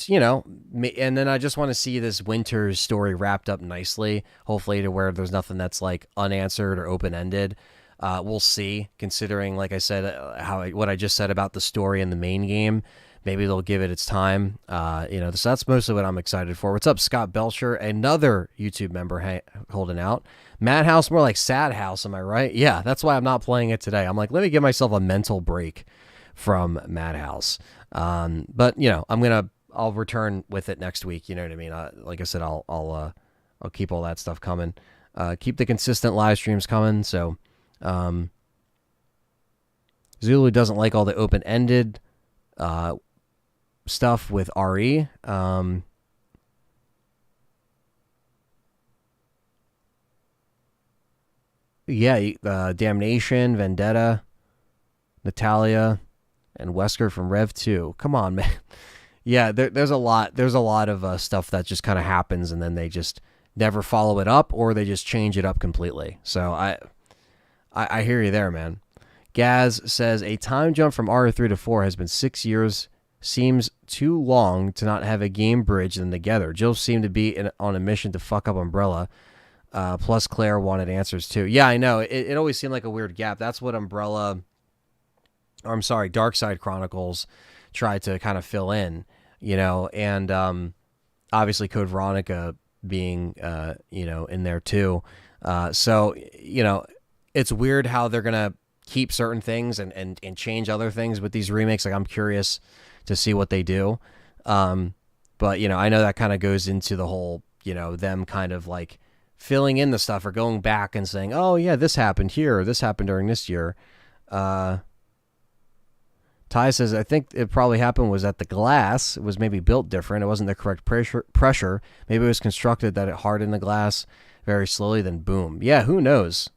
I just want to see this winter's story wrapped up nicely, hopefully to where there's nothing that's like unanswered or open-ended. We'll see, considering, like I said, what I just said about the story in the main game. Maybe they'll give it its time. So that's mostly what I'm excited for. What's up, Scott Belcher? Another YouTube member holding out. Madhouse, more like Sad House, am I right? Yeah, that's why I'm not playing it today. I'm like, let me give myself a mental break from Madhouse. But I'll return with it next week. You know what I mean? Like I said, I'll keep all that stuff coming. Keep the consistent live streams coming. So, Zulu doesn't like all the open-ended stuff with RE. Damnation, Vendetta, Natalia, and Wesker from Rev 2. Come on, man. Yeah, there's a lot of stuff that just kind of happens, and then they just never follow it up, or they just change it up completely. So I hear you there, man. Gaz says, a time jump from RE3 to 4 has been 6 years. Seems too long to not have a game bridge them together. Jill seemed to be on a mission to fuck up Umbrella. Plus Claire wanted answers too. Yeah, I know. It always seemed like a weird gap. That's what Darkside Chronicles tried to kind of fill in, and obviously Code Veronica being, in there too. So, it's weird how they're going to keep certain things and change other things with these remakes. Like, I'm curious to see what they do. But, I know that kind of goes into the whole, them kind of like filling in the stuff or going back and saying, oh yeah, this happened here, or this happened during this year. Ty says, I think it probably happened was that the glass was maybe built different. It wasn't the correct pressure. Maybe it was constructed that it hardened the glass very slowly, then boom. Yeah, who knows?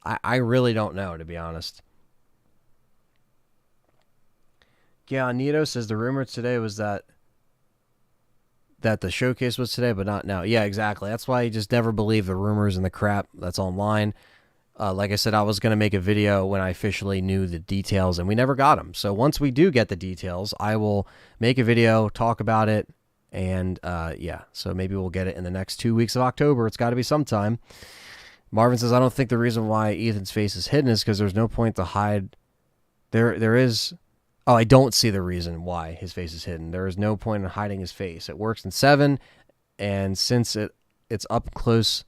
I really don't know, to be honest. Yeah, Nito says the rumor today was that the showcase was today, but not now. Yeah, exactly. That's why you just never believe the rumors and the crap that's online. Like I said, I was going to make a video when I officially knew the details, and we never got them. So once we do get the details, I will make a video, talk about it, and yeah. So maybe we'll get it in the next 2 weeks of October. It's got to be sometime. Marvin says, I don't think the reason why Ethan's face is hidden is because there's no point to hide. There is... Oh, I don't see the reason why his face is hidden. There is no point in hiding his face. It works in 7, and since it's up close...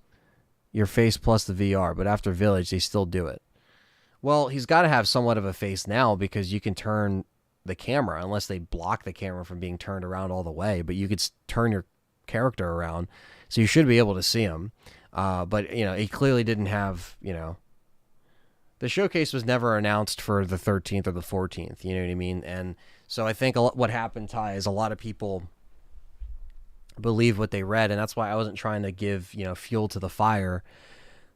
your face plus the VR, but after Village, they still do it. Well, he's got to have somewhat of a face now because you can turn the camera, unless they block the camera from being turned around all the way, but you could turn your character around, so you should be able to see him. But, you know, he clearly didn't have, you know, the showcase was never announced for the 13th or the 14th, you know what I mean? And so I think what happened, Ty, is a lot of people believe what they read, and that's why I wasn't trying to give, you know, fuel to the fire.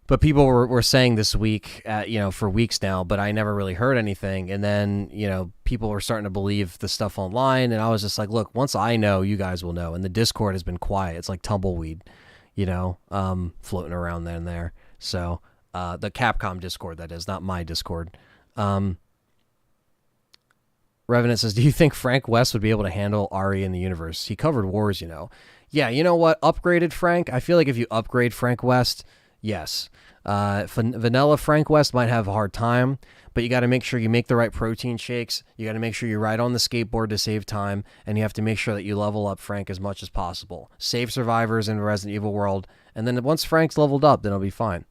But people were saying this week, you know, for weeks now, but I never really heard anything. And then, you know, people were starting to believe the stuff online, and I was just like, look, once I know, you guys will know. And the Discord has been quiet. It's like tumbleweed, you know, floating around then and there. So the Capcom Discord, that is, not my Discord. Revenant says, do you think Frank West would be able to handle Ari in the universe? He covered wars, you know. Yeah, you know what? Upgraded Frank? I feel like if you upgrade Frank West, yes. Vanilla Frank West might have a hard time, but you got to make sure you make the right protein shakes. You got to make sure you ride on the skateboard to save time, and you have to make sure that you level up Frank as much as possible. Save survivors in the Resident Evil world, and then once Frank's leveled up, then it'll be fine.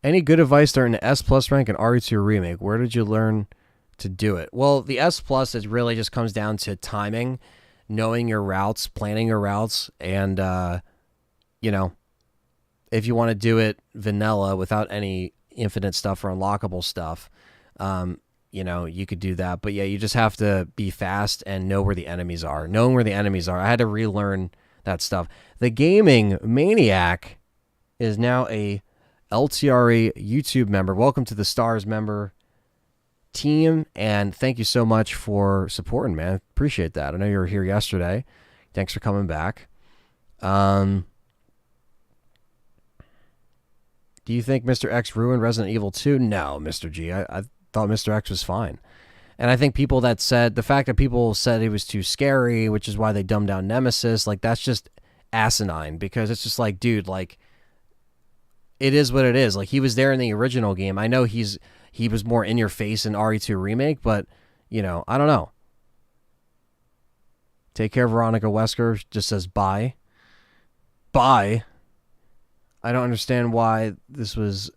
Any good advice during the S Plus rank and RE2 remake? Where did you learn to do it? Well, the S Plus, it really just comes down to timing, knowing your routes, planning your routes, and you know, if you want to do it vanilla without any infinite stuff or unlockable stuff, you know, you could do that. But yeah, you just have to be fast and know where the enemies are. Knowing where the enemies are, I had to relearn that stuff. The Gaming Maniac is now a LTRE YouTube member. Welcome to the S.T.A.R.S member team, and thank you so much for supporting, man. Appreciate that. I know you were here yesterday. Thanks for coming back. Do you think Mr. X ruined Resident Evil 2? No, Mr. G. I thought Mr. X was fine. And I think people that said, the fact that people said it was too scary, which is why they dumbed down Nemesis, like, that's just asinine, because it's just like, dude, like, it is what it is. Like, he was there in the original game. I know he was more in your face in RE2 Remake, but, you know, I don't know. Take care, Veronica Wesker just says bye. Bye. I don't understand why this was,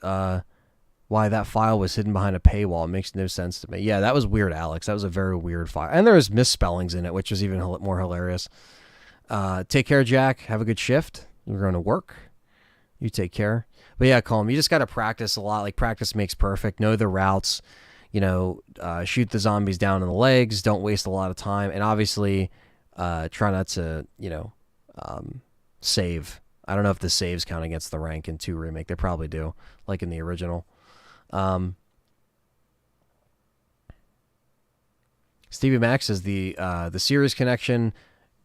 why that file was hidden behind a paywall. It makes no sense to me. Yeah, that was weird, Alex. That was a very weird file. And there was misspellings in it, which was even more hilarious. Take care, Jack. Have a good shift. We're going to work. You take care. But yeah, Colm, you just got to practice a lot. Like, practice makes perfect. Know the routes. You know, shoot the zombies down in the legs. Don't waste a lot of time. And obviously, try not to, you know, save. I don't know if the saves count against the rank in 2 Remake. They probably do, like in the original. Stevie Max says the series connection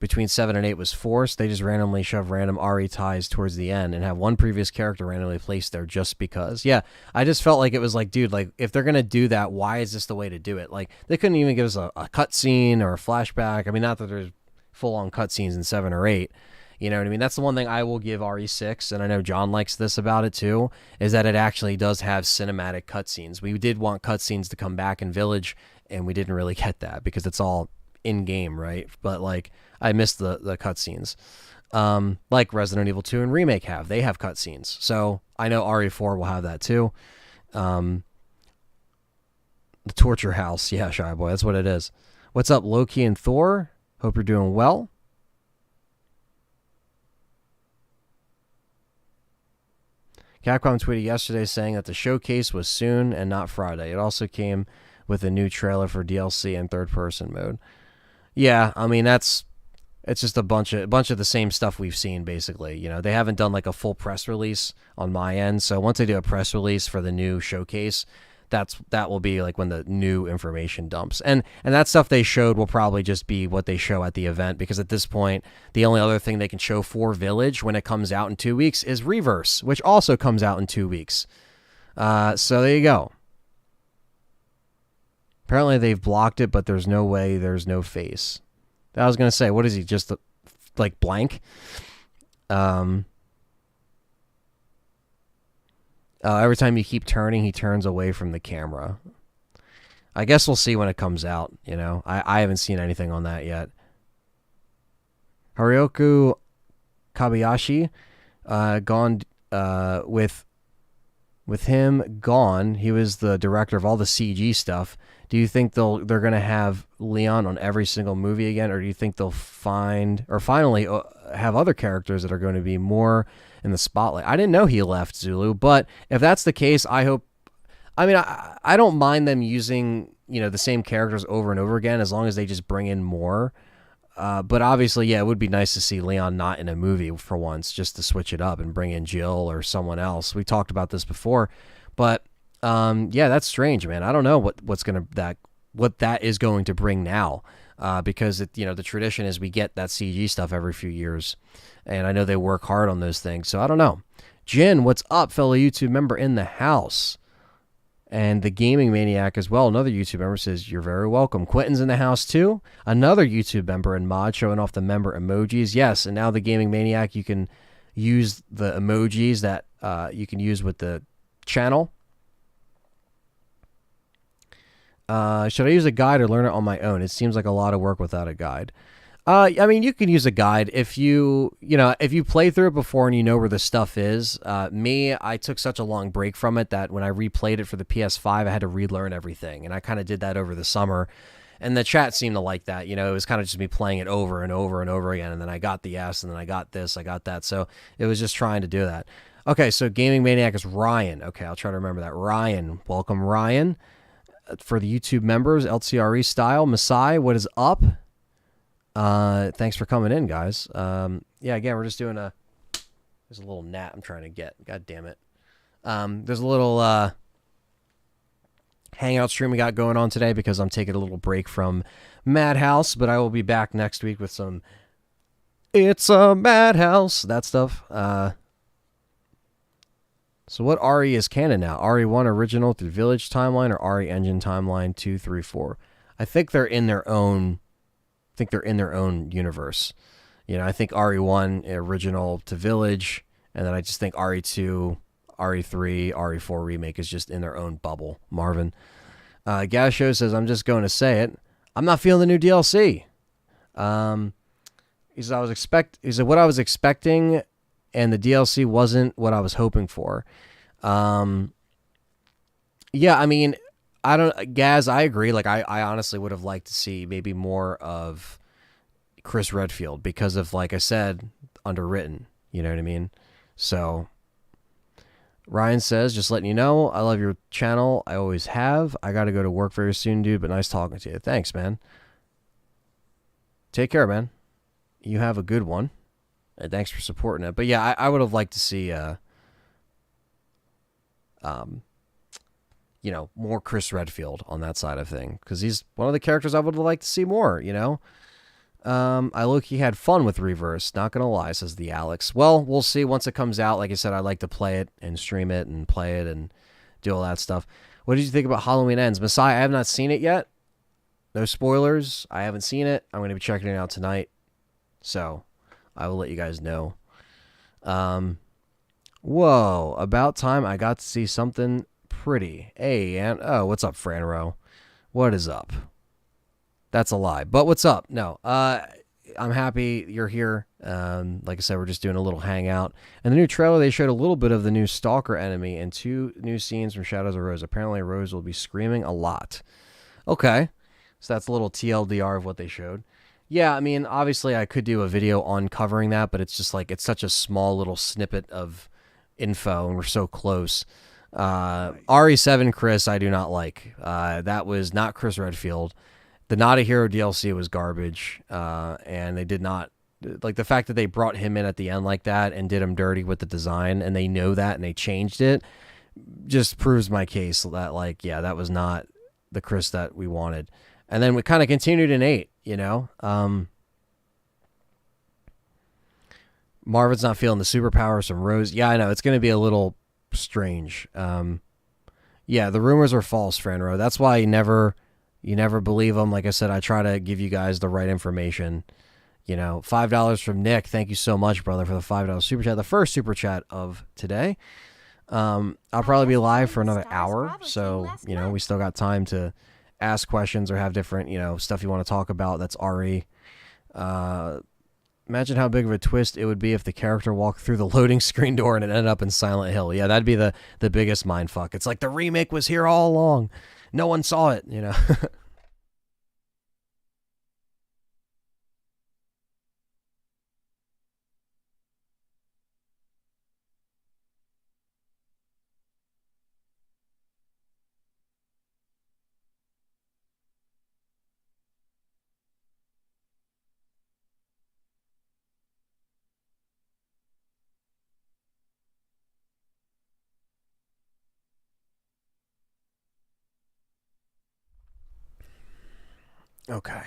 between 7 and 8 was forced. They just randomly shove random RE ties towards the end and have one previous character randomly placed there just because. Yeah, I just felt like it was like, dude, like, if they're going to do that, why is this the way to do it? Like, they couldn't even give us a cutscene or a flashback. I mean, not that there's full-on cutscenes in 7 or 8. You know what I mean? That's the one thing I will give RE6, and I know John likes this about it too, is that it actually does have cinematic cutscenes. We did want cutscenes to come back in Village, and we didn't really get that because it's all in-game, right? But, like, I missed the cutscenes. Like Resident Evil 2 and Remake have. They have cutscenes. So I know RE4 will have that too. The Torture House. Yeah, Shy Boy. That's what it is. What's up, Loki and Thor? Hope you're doing well. Capcom tweeted yesterday saying that the showcase was soon and not Friday. It also came with a new trailer for DLC and third-person mode. Yeah, I mean it's just a bunch of the same stuff we've seen basically. You know, they haven't done like a full press release on my end, so once they do a press release for the new showcase, that will be like when the new information dumps. And that stuff they showed will probably just be what they show at the event, because at this point, the only other thing they can show for Village when it comes out in 2 weeks is Reverse, which also comes out in 2 weeks. So there you go. Apparently they've blocked it, but there's no way there's no face. I was going to say, what is he, just like blank? Every time you keep turning, he turns away from the camera. I guess we'll see when it comes out, you know. I haven't seen anything on that yet. Haryoku Kabayashi, gone with him gone. He was the director of all the CG stuff. Do you think they're going to have Leon on every single movie again, or do you think they'll finally have other characters that are going to be more in the spotlight? I didn't know he left, Zulu, but if that's the case, I hope. I mean, I don't mind them using, you know, the same characters over and over again, as long as they just bring in more. But obviously, yeah, it would be nice to see Leon not in a movie for once, just to switch it up and bring in Jill or someone else. We talked about this before, but yeah, that's strange, man. I don't know what that is going to bring now, because the tradition is we get that CG stuff every few years, and I know they work hard on those things. So I don't know. Jin, what's up, fellow YouTube member in the house? And the Gaming Maniac as well, another YouTube member, says, you're very welcome. Quentin's in the house too. Another YouTube member and mod, showing off the member emojis. Yes, and now the Gaming Maniac, you can use the emojis that you can use with the channel. Should I use a guide or learn it on my own? It seems like a lot of work without a guide. I mean, you can use a guide if you play through it before and you know where the stuff is. I took such a long break from it that when I replayed it for the PS5, I had to relearn everything, and I kind of did that over the summer. And the chat seemed to like that. You know, it was kind of just me playing it over and over and over again, and then I got the S, and then I got this, I got that. So it was just trying to do that. Okay, so Gaming Maniac is Ryan. Okay, I'll try to remember that. Ryan. Welcome, Ryan. For the YouTube members, LTRE style. Masai, what is up? Thanks for coming in, guys. Yeah, again, we're just doing there's a little gnat I'm trying to get. God damn it. There's a little Hangout stream we got going on today because I'm taking a little break from Madhouse, but I will be back next week with some It's a Madhouse, that stuff. So what RE is canon now? RE1 original through Village timeline, or RE Engine timeline 2, 3, 4? I think they're in their own universe. You know, I think RE1 original to Village, and then I just think RE2, RE3, RE4 remake is just in their own bubble. Marvin. Gasho says, I'm just going to say it. I'm not feeling the new DLC. He said, what I was expecting, and the DLC wasn't what I was hoping for. Yeah, I mean, Gaz, I agree. Like, I honestly would have liked to see maybe more of Chris Redfield because of, like I said, underwritten. You know what I mean? So, Ryan says, just letting you know, I love your channel. I always have. I got to go to work very soon, dude, but nice talking to you. Thanks, man. Take care, man. You have a good one. And thanks for supporting it. But yeah, I would have liked to see, more Chris Redfield on that side of thing, because he's one of the characters I would have liked to see more. You know, I look, he had fun with Reverse. Not gonna lie, says the Alex. Well, we'll see once it comes out. Like I said, I like to play it and stream it and play it and do all that stuff. What did you think about Halloween Ends, Messiah? I have not seen it yet. No spoilers. I haven't seen it. I'm gonna be checking it out tonight, so I will let you guys know. Whoa, about time I got to see something pretty. Hey, and what's up, Franro? What is up? That's a lie, but what's up? No, I'm happy you're here. Like I said, we're just doing a little hangout. And the new trailer, they showed a little bit of the new Stalker enemy and 2 new scenes from Shadows of Rose. Apparently, Rose will be screaming a lot. Okay, so that's a little TLDR of what they showed. Yeah, I mean, obviously I could do a video on covering that, but it's just like, it's such a small little snippet of info, and we're so close. RE7 Chris, I do not like. That was not Chris Redfield. The Not a Hero DLC was garbage, and they did not like the fact that they brought him in at the end like that and did him dirty with the design, and they know that and they changed it. Just proves my case that like, yeah, that was not the Chris that we wanted. And then we kind of continued in 8, you know. Marvin's not feeling the superpowers from Rose. Yeah, I know it's going to be a little strange. Yeah, the rumors are false, Franro. That's why you never believe them. Like I said, I try to give you guys the right information. You know, $5 from Nick. Thank you so much, brother, for the $5 super chat. The first super chat of today. I'll probably be live for another hour, so you know we still got time to ask questions or have different stuff you want to talk about. That's RE. Imagine how big of a twist it would be if the character walked through the loading screen door and it ended up in Silent Hill. Yeah, that'd be the biggest mindfuck. It's like the remake was here all along. No one saw it, you know. Okay.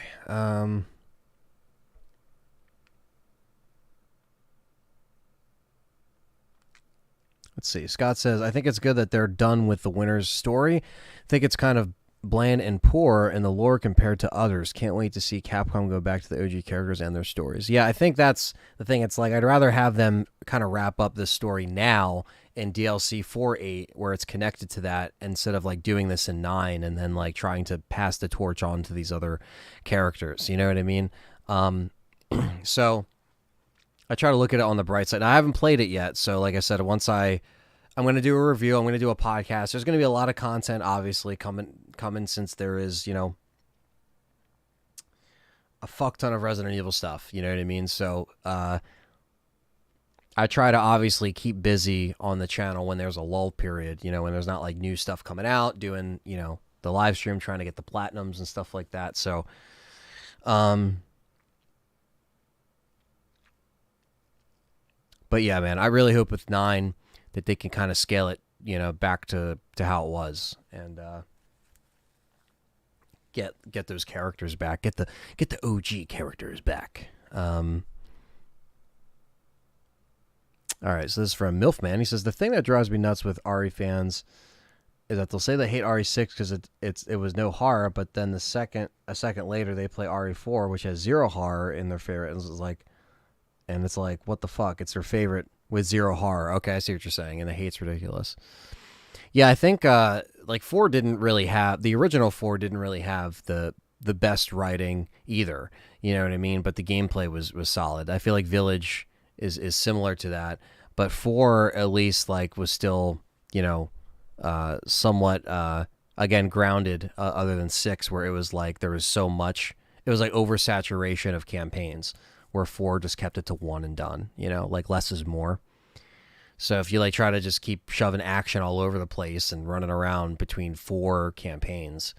Let's see. Scott says, I think it's good that they're done with the winner's story. I think it's kind of bland and poor in the lore compared to others. Can't wait to see Capcom go back to the OG characters and their stories. Yeah, I think that's the thing. It's like I'd rather have them kind of wrap up this story now in DLC 4.8 where it's connected to that instead of like doing this in 9 and then like trying to pass the torch on to these other characters. You know what I mean? So I try to look at it on the bright side. Now, I haven't played it yet, so like I said, once I'm going to do a review. I'm going to do a podcast. There's going to be a lot of content, obviously, coming since there is, a fuck ton of Resident Evil stuff. You know what I mean? So I try to obviously keep busy on the channel when there's a lull period, when there's not like new stuff coming out, doing, the live stream, trying to get the platinums and stuff like that. So, but yeah, man, I really hope with 9 that they can kind of scale it, back to how it was and get those characters back, get the OG characters back. All right, so this is from Milfman. He says, the thing that drives me nuts with RE fans is that they'll say they hate RE6 because it was no horror, but then a second later they play RE4, which has 0 horror in their favorite. And it's like, what the fuck? It's their favorite with 0 horror. Okay, I see what you're saying, and the hate's ridiculous. Yeah, I think like 4 didn't really have the original 4 didn't really have the best writing either. You know what I mean? But the gameplay was solid. I feel like Village is similar to that, but 4 at least like was still somewhat again grounded, other than 6 where it was like there was so much. It was like oversaturation of campaigns where 4 just kept it to 1 and done. Like less is more. So if you like try to just keep shoving action all over the place and running around between 4 campaigns,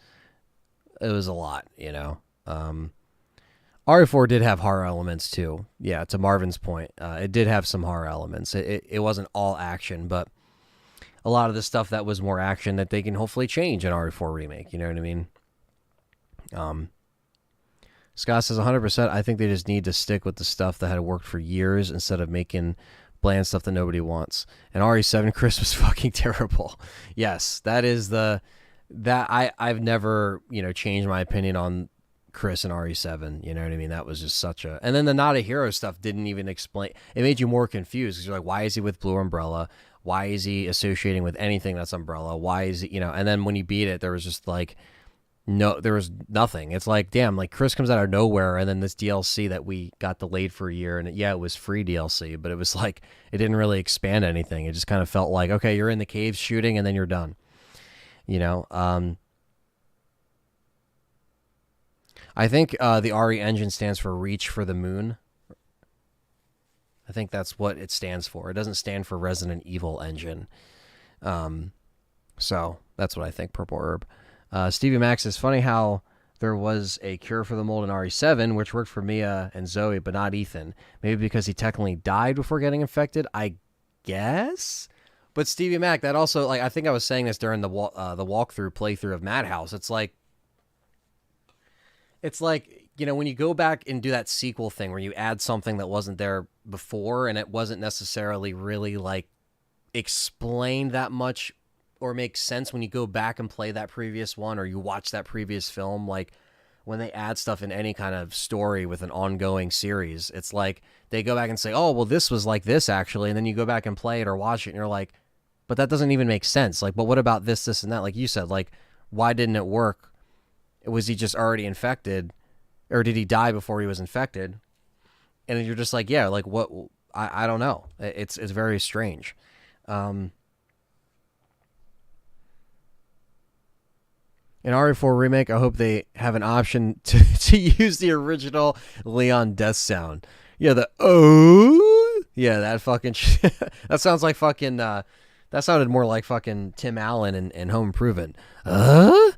it was a lot. RE4 did have horror elements too. Yeah, to Marvin's point, it did have some horror elements. It wasn't all action, but a lot of the stuff that was more action that they can hopefully change in RE4 remake. You know what I mean? Scott says 100%. I think they just need to stick with the stuff that had worked for years instead of making bland stuff that nobody wants. And RE7 Chris was fucking terrible. Yes, that is I've never changed my opinion on Chris and RE7. You know what I mean? That was just such a. And then the Not a Hero stuff didn't even explain. It made you more confused because you're like, why is he with Blue Umbrella? Why is he associating with anything that's Umbrella? Why is he, And then when you beat it, there was just like, no, there was nothing. It's like, damn, like Chris comes out of nowhere, and then this DLC that we got delayed for a year, and it was free DLC, but it was like, it didn't really expand anything. It just kind of felt like, okay, you're in the caves shooting, and then you're done. I think the RE engine stands for Reach for the Moon. I think that's what it stands for. It doesn't stand for Resident Evil Engine. So that's what I think, Purple Herb. Stevie Max is funny how there was a cure for the mold in RE7, which worked for Mia and Zoe, but not Ethan. Maybe because he technically died before getting infected, I guess? But Stevie Mac, that also, like, I think I was saying this during the walkthrough playthrough of Madhouse. It's like, you know, when you go back and do that sequel thing where you add something that wasn't there before and it wasn't necessarily really, like, explained that much or makes sense when you go back and play that previous one or you watch that previous film, like when they add stuff in any kind of story with an ongoing series, it's like they go back and say, oh, well, this was like this actually. And then you go back and play it or watch it and you're like, but that doesn't even make sense. Like, but what about this, this, and that? Like you said, like, why didn't it work? Was he just already infected or did he die before he was infected? And then you're just like, yeah, like what? I don't know. It's very strange. In RE4 Remake, I hope they have an option to use the original Leon death sound. Yeah, the oh, yeah, that fucking shit. That sounds like fucking, that sounded more like fucking Tim Allen and Home Improvement. What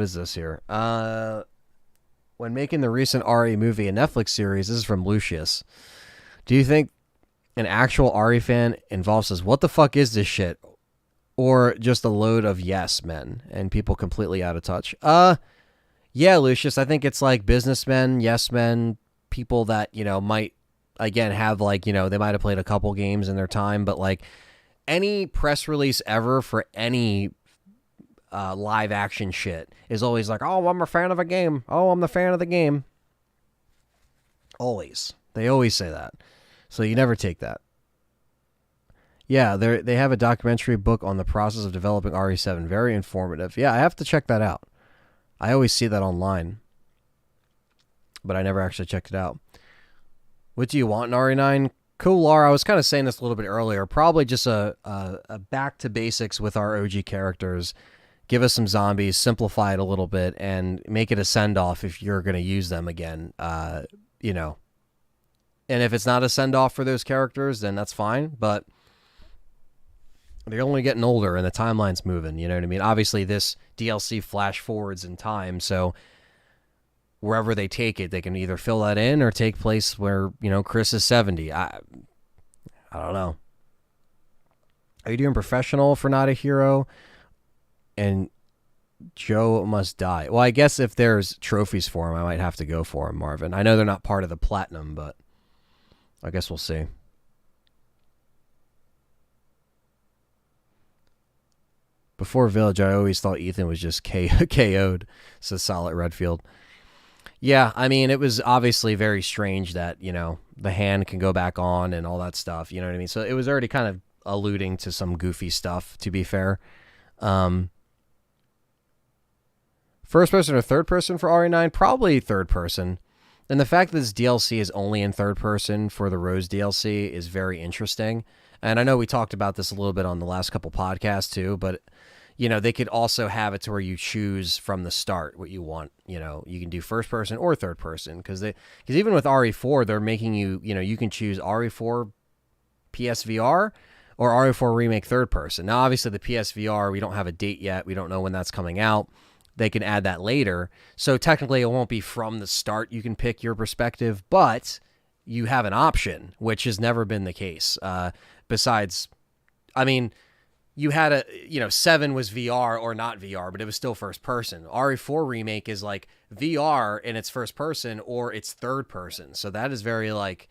is this here? When making the recent RE movie and Netflix series, this is from Lucius. Do you think an actual RE fan involved says, what the fuck is this shit? Or just a load of yes men and people completely out of touch? Yeah, Lucius, I think it's like businessmen, yes men, people that, you know, might, again, have like, you know, they might have played a couple games in their time, but like any press release ever for any live action shit is always like, oh, I'm a fan of a game. Oh, I'm the fan of the game. Always. They always say that. So you never take that. Yeah, they have a documentary book on the process of developing RE7. Very informative. Yeah, I have to check that out. I always see that online, but I never actually checked it out. What do you want in RE9? Cool, Laura. I was kind of saying this a little bit earlier. Probably just a back to basics with our OG characters. Give us some zombies, simplify it a little bit, and make it a send-off if you're going to use them again. You know. And if it's not a send-off for those characters, then that's fine, but they're only getting older and the timeline's moving, you know what I mean? Obviously, this DLC flash forwards in time, so wherever they take it, they can either fill that in or take place where, you know, Chris is 70. I don't know. Are you doing professional for Not a Hero? And Joe must die. Well, I guess if there's trophies for him, I might have to go for him, Marvin. I know they're not part of the platinum, but I guess we'll see. Before Village, I always thought Ethan was just KO'd, says Solid Redfield. Yeah, I mean, it was obviously very strange that, you know, the hand can go back on and all that stuff, you know what I mean? So it was already kind of alluding to some goofy stuff, to be fair. First person or third person for RE9? Probably third person. And the fact that this DLC is only in third person for the Rose DLC is very interesting. And I know we talked about this a little bit on the last couple podcasts too, but, you know, they could also have it to where you choose from the start what you want. You know, you can do first person or third person because even with RE4, they're making you, you know, you can choose RE4 PSVR or RE4 Remake third person. Now, obviously, the PSVR, we don't have a date yet. We don't know when that's coming out. They can add that later. So technically, it won't be from the start. You can pick your perspective, but you have an option, which has never been the case. Besides, I mean, you had 7 was VR or not VR, but it was still first person. RE4 Remake is like VR and it's first person or it's third person. So that is very like,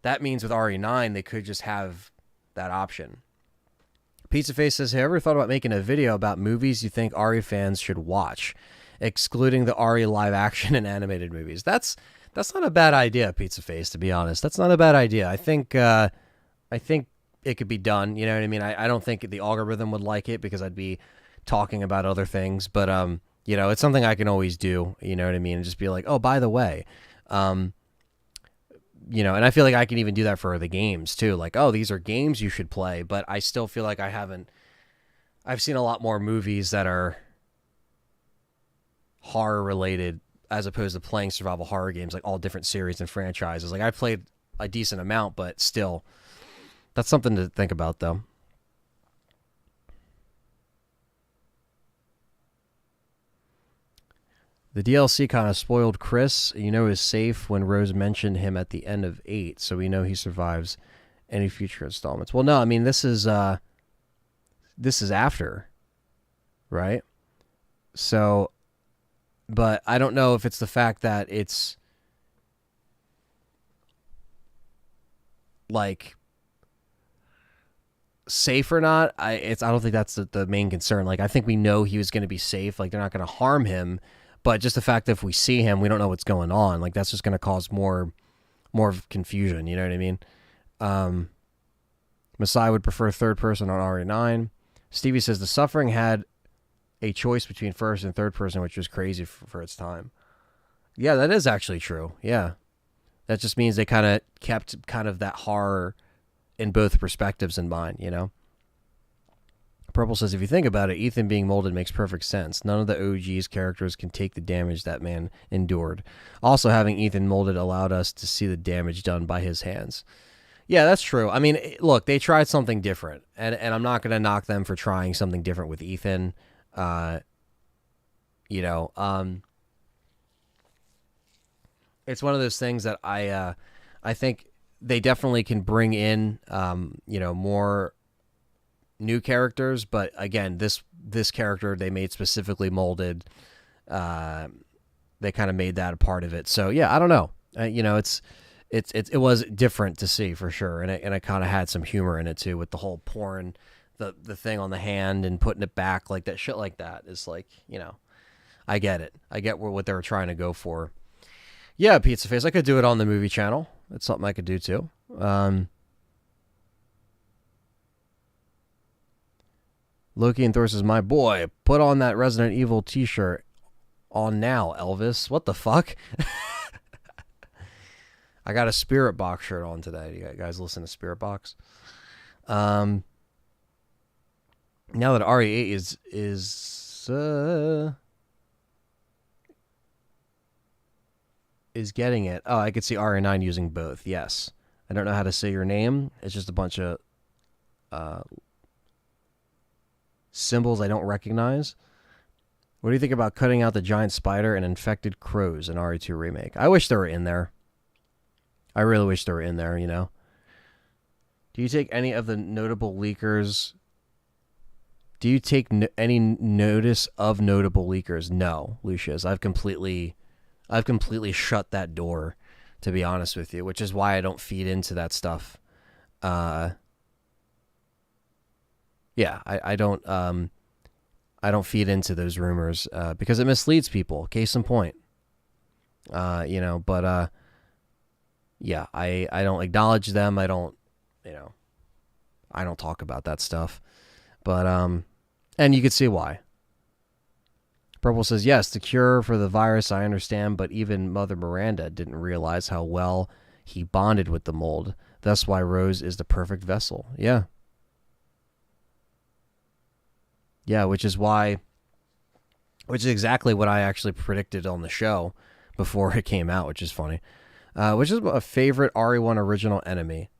that means with RE9, they could just have that option. Pizza Face says, have you ever thought about making a video about movies you think RE fans should watch, excluding the RE live action and animated movies? That's not a bad idea, Pizza Face, to be honest. That's not a bad idea. I think it could be done. You know what I mean? I don't think the algorithm would like it because I'd be talking about other things. But, you know, it's something I can always do. You know what I mean? And just be like, oh, by the way. You know, and I feel like I can even do that for the games, too. Like, oh, these are games you should play. But I still feel like I've seen a lot more movies that are horror-related. as opposed to playing survival horror games, like all different series and franchises. Like I played a decent amount, but still, that's something to think about, though. The DLC kind of spoiled Chris. You know, is safe when Rose mentioned him at the end of 8, so we know he survives any future installments. Well, no, I mean this is after, right? So, but I don't know if it's the fact that it's like safe or not. I don't think that's the main concern. Like I think we know he was going to be safe. Like they're not going to harm him. But just the fact that if we see him, we don't know what's going on. Like that's just going to cause more confusion. You know what I mean? Messiah would prefer third person on RE9. Stevie says the Suffering had a choice between first and third person, which was crazy for its time. Yeah, that is actually true. Yeah, that just means they kind of kept kind of that horror in both perspectives in mind. You know. Purple says, if you think about it, Ethan being molded makes perfect sense. None of the OG's characters can take the damage that man endured. Also, having Ethan molded allowed us to see the damage done by his hands. Yeah, that's true. I mean, look, they tried something different, and I'm not going to knock them for trying something different with Ethan. You know, it's one of those things that I think they definitely can bring in, you know, more new characters, but again, this character they made specifically molded. They kind of made that a part of it. So yeah, I don't know. You know, it was different to see for sure, and it kind of had some humor in it too, with the whole pouring the thing on the hand and putting it back like that. Shit like that is like, you know, I get it. I get what they were trying to go for. Yeah, Pizza Face. I could do it on the movie channel. It's something I could do too. Loki and Thor says, my boy, put on that Resident Evil t-shirt on now, Elvis. What the fuck? I got a Spirit Box shirt on today. You guys listen to Spirit Box? Now that RE8 is getting it. Oh, I could see RE9 using both. Yes. I don't know how to say your name. It's just a bunch of symbols I don't recognize. What do you think about cutting out the giant spider and infected crows in RE2 Remake? I wish they were in there. I really wish they were in there, you know. Do you take any of the notable leakers? Do you take any notice of notable leakers? No, Lucius. I've completely shut that door, to be honest with you, which is why I don't feed into that stuff. Yeah, I don't feed into those rumors because it misleads people. Case in point. You know, but yeah, I don't acknowledge them. I don't, you know, I don't talk about that stuff. But and you can see why. Purple says, yes, the cure for the virus, I understand, but even Mother Miranda didn't realize how well he bonded with the mold. That's why Rose is the perfect vessel. Yeah. Yeah, which is exactly what I actually predicted on the show before it came out, which is funny. Which is a favorite RE1 original enemy?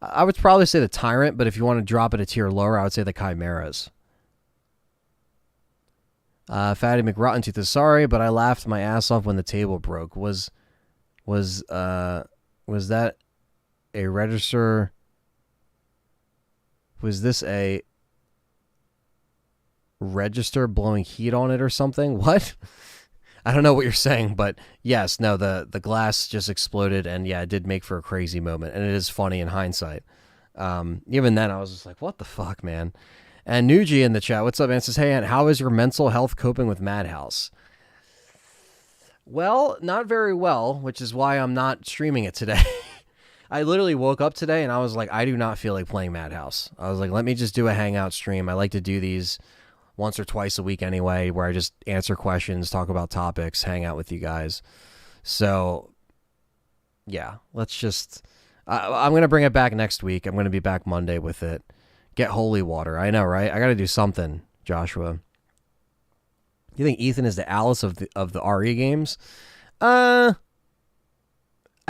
I would probably say the Tyrant, but if you want to drop it a tier lower, I would say the Chimeras. Fatty McRottentooth is sorry, but I laughed my ass off when the table broke. Was that a register? Was this a register blowing heat on it or something? What? I don't know what you're saying, but yes, no, the glass just exploded, and yeah, it did make for a crazy moment, and it is funny in hindsight. Even then, I was just like, what the fuck, man? And Nuji in the chat, what's up, man? Says, hey, Aunt, how is your mental health coping with Madhouse? Well, not very well, which is why I'm not streaming it today. I literally woke up today, and I was like, I do not feel like playing Madhouse. I was like, let me just do a Hangout stream. I like to do these once or twice a week anyway, where I just answer questions, talk about topics, hang out with you guys. So, yeah, let's just... I'm going to bring it back next week. I'm going to be back Monday with it. Get holy water. I know, right? I got to do something, Joshua. You think Ethan is the Alice of the RE games? I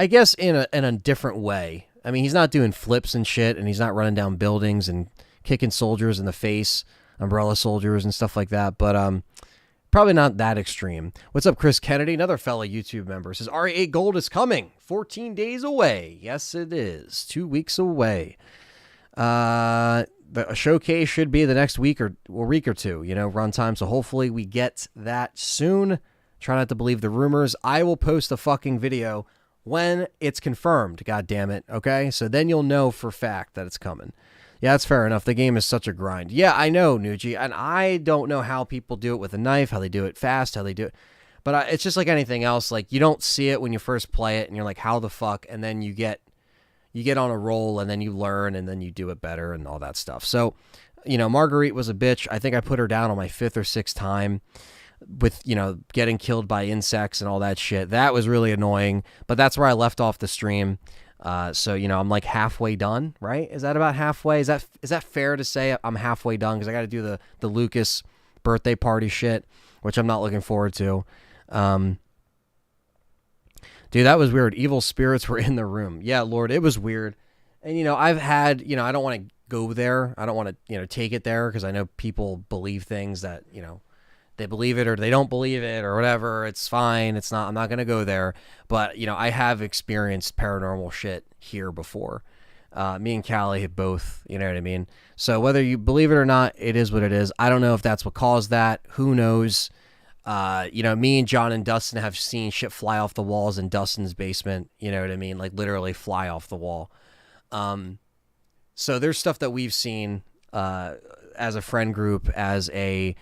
guess in a different way. I mean, he's not doing flips and shit, and he's not running down buildings and kicking soldiers in the face, umbrella soldiers and stuff like that. But probably not that extreme. What's up, Chris Kennedy? Another fellow YouTube member says RE8 Gold is coming. 14 days away. Yes, it is. 2 weeks away. The showcase should be the next week or two, run time. So hopefully we get that soon. Try not to believe the rumors. I will post a fucking video when it's confirmed. God damn it. Okay. So then you'll know for fact that it's coming. Yeah, that's fair enough. The game is such a grind. Yeah, I know, Nuji. And I don't know how people do it with a knife, how they do it fast, how they do it. But it's just like anything else. Like, you don't see it when you first play it and you're like, how the fuck? And then you get on a roll and then you learn and then you do it better and all that stuff. So, Marguerite was a bitch. I think I put her down on my 5th or 6th time with, getting killed by insects and all that shit. That was really annoying, but that's where I left off the stream. So, I'm like halfway done, right? Is that about halfway? Is that fair to say I'm halfway done? Because I got to do the Lucas birthday party shit, which I'm not looking forward to. Dude, that was weird. Evil spirits were in the room. Yeah, Lord, it was weird. And, I've had, I don't want to go there. I don't want to, take it there because I know people believe things that, they believe it or they don't believe it or whatever. It's fine. It's not, I'm not going to go there. But, I have experienced paranormal shit here before. Me and Callie have both, you know what I mean? So whether you believe it or not, it is what it is. I don't know if that's what caused that. Who knows? Me and John and Dustin have seen shit fly off the walls in Dustin's basement, you know what I mean? Like literally fly off the wall. So there's stuff that we've seen, as a friend group, as a,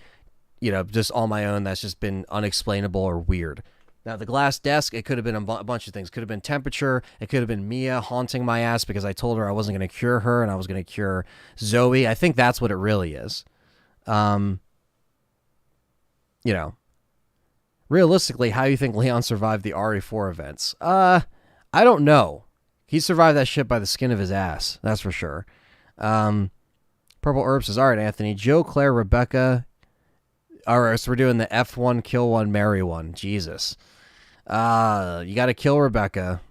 just on my own, that's just been unexplainable or weird. Now the glass desk, it could have been a bunch of things. Could have been temperature. It could have been Mia haunting my ass because I told her I wasn't going to cure her and I was going to cure Zoe. I think that's what it really is. Realistically, how do you think Leon survived the RE4 events? I don't know. He survived that shit by the skin of his ass. That's for sure. Purple Herb says, all right, Anthony, Jill, Claire, Rebecca. All right, so we're doing the F1, kill one, marry one. Jesus. You got to kill Rebecca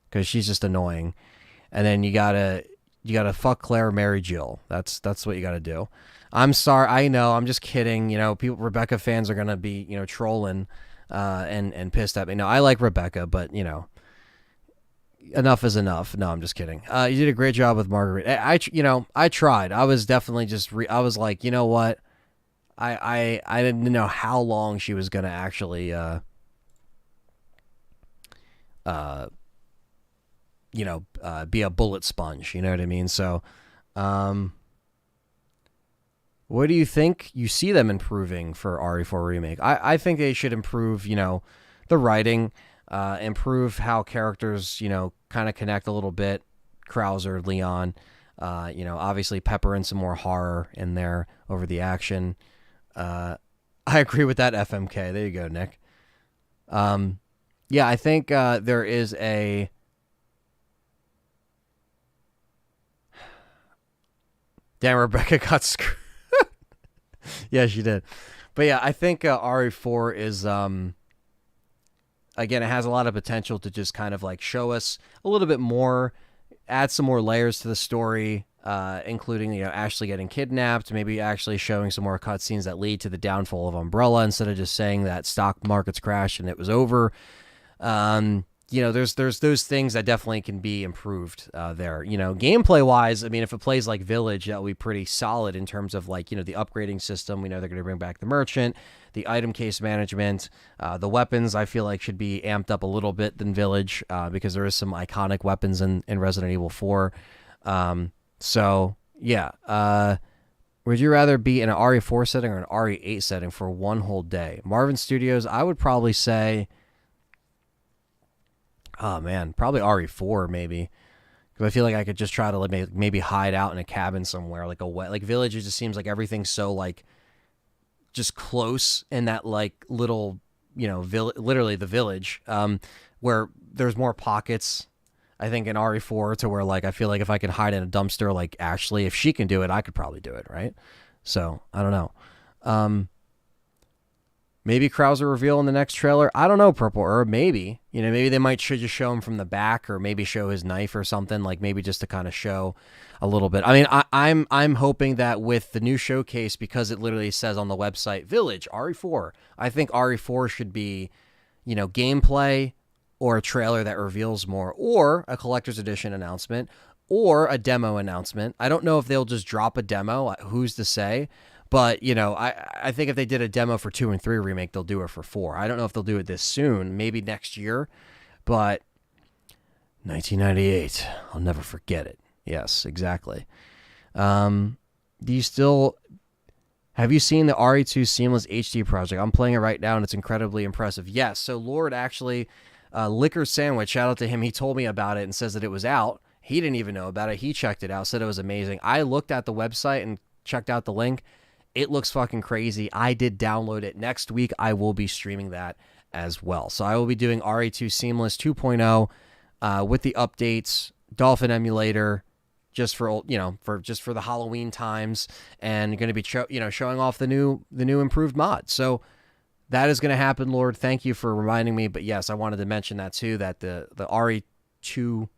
because she's just annoying. And then you got to fuck Claire, marry Jill. That's what you got to do. I'm sorry. I know. I'm just kidding. Rebecca fans are going to be, trolling and pissed at me. No, I like Rebecca, but, enough is enough. No, I'm just kidding. You did a great job with Marguerite. I tried. I was definitely I was like, you know what? I didn't know how long she was going to actually, be a bullet sponge. You know what I mean? So, what do you think you see them improving for RE4 Remake? I think they should improve, the writing, improve how characters, kind of connect a little bit. Krauser, Leon, obviously pepper in some more horror in there over the action. I agree with that, FMK. There you go, Nick. Yeah, I think there is a... Damn, Rebecca got screwed. Yeah, she did. But yeah, I think RE4 is... Again, it has a lot of potential to just kind of like show us a little bit more, add some more layers to the story, including, Ashley getting kidnapped, maybe actually showing some more cutscenes that lead to the downfall of Umbrella instead of just saying that stock markets crashed and it was over. There's those things that definitely can be improved there. Gameplay wise, I mean, if it plays like Village, that would be pretty solid in terms of like, the upgrading system. We know they're going to bring back the merchant, the item case management, the weapons. I feel like should be amped up a little bit than Village because there is some iconic weapons in Resident Evil 4. So yeah, would you rather be in an RE4 setting or an RE8 setting for one whole day? Marvin Studios, I would probably say. Oh, man, probably RE4 maybe. Because I feel like I could just try to maybe hide out in a cabin somewhere. Like Village, it just seems like everything's so, like, just close in that, like, little, literally the village, where there's more pockets, I think, in RE4 to where, like, I feel like if I could hide in a dumpster like Ashley, if she can do it, I could probably do it, right? So, I don't know. Maybe Krauser reveal in the next trailer. I don't know, Purple Herb. Maybe. Maybe they might should just show him from the back, or maybe show his knife or something. Like maybe just to kind of show a little bit. I mean, I'm hoping that with the new showcase, because it literally says on the website Village RE4. I think RE4 should be, gameplay or a trailer that reveals more, or a collector's edition announcement, or a demo announcement. I don't know if they'll just drop a demo. Who's to say? But, I think if they did a demo for 2 and 3 remake, they'll do it for 4. I don't know if they'll do it this soon, maybe next year, but 1998, I'll never forget it. Yes, exactly. Have you seen the RE2 Seamless HD project? I'm playing it right now, and it's incredibly impressive. Yes, so Lord actually, Liquor Sandwich, shout out to him. He told me about it and says that it was out. He didn't even know about it. He checked it out, said it was amazing. I looked at the website and checked out the link. It looks fucking crazy. I did download it. Next week, I will be streaming that as well. So I will be doing RE2 Seamless 2.0 with the updates, Dolphin emulator, just for the Halloween times, and going to be showing off the new improved mod. So that is going to happen, Lord. Thank you for reminding me. But yes, I wanted to mention that too. That the RE2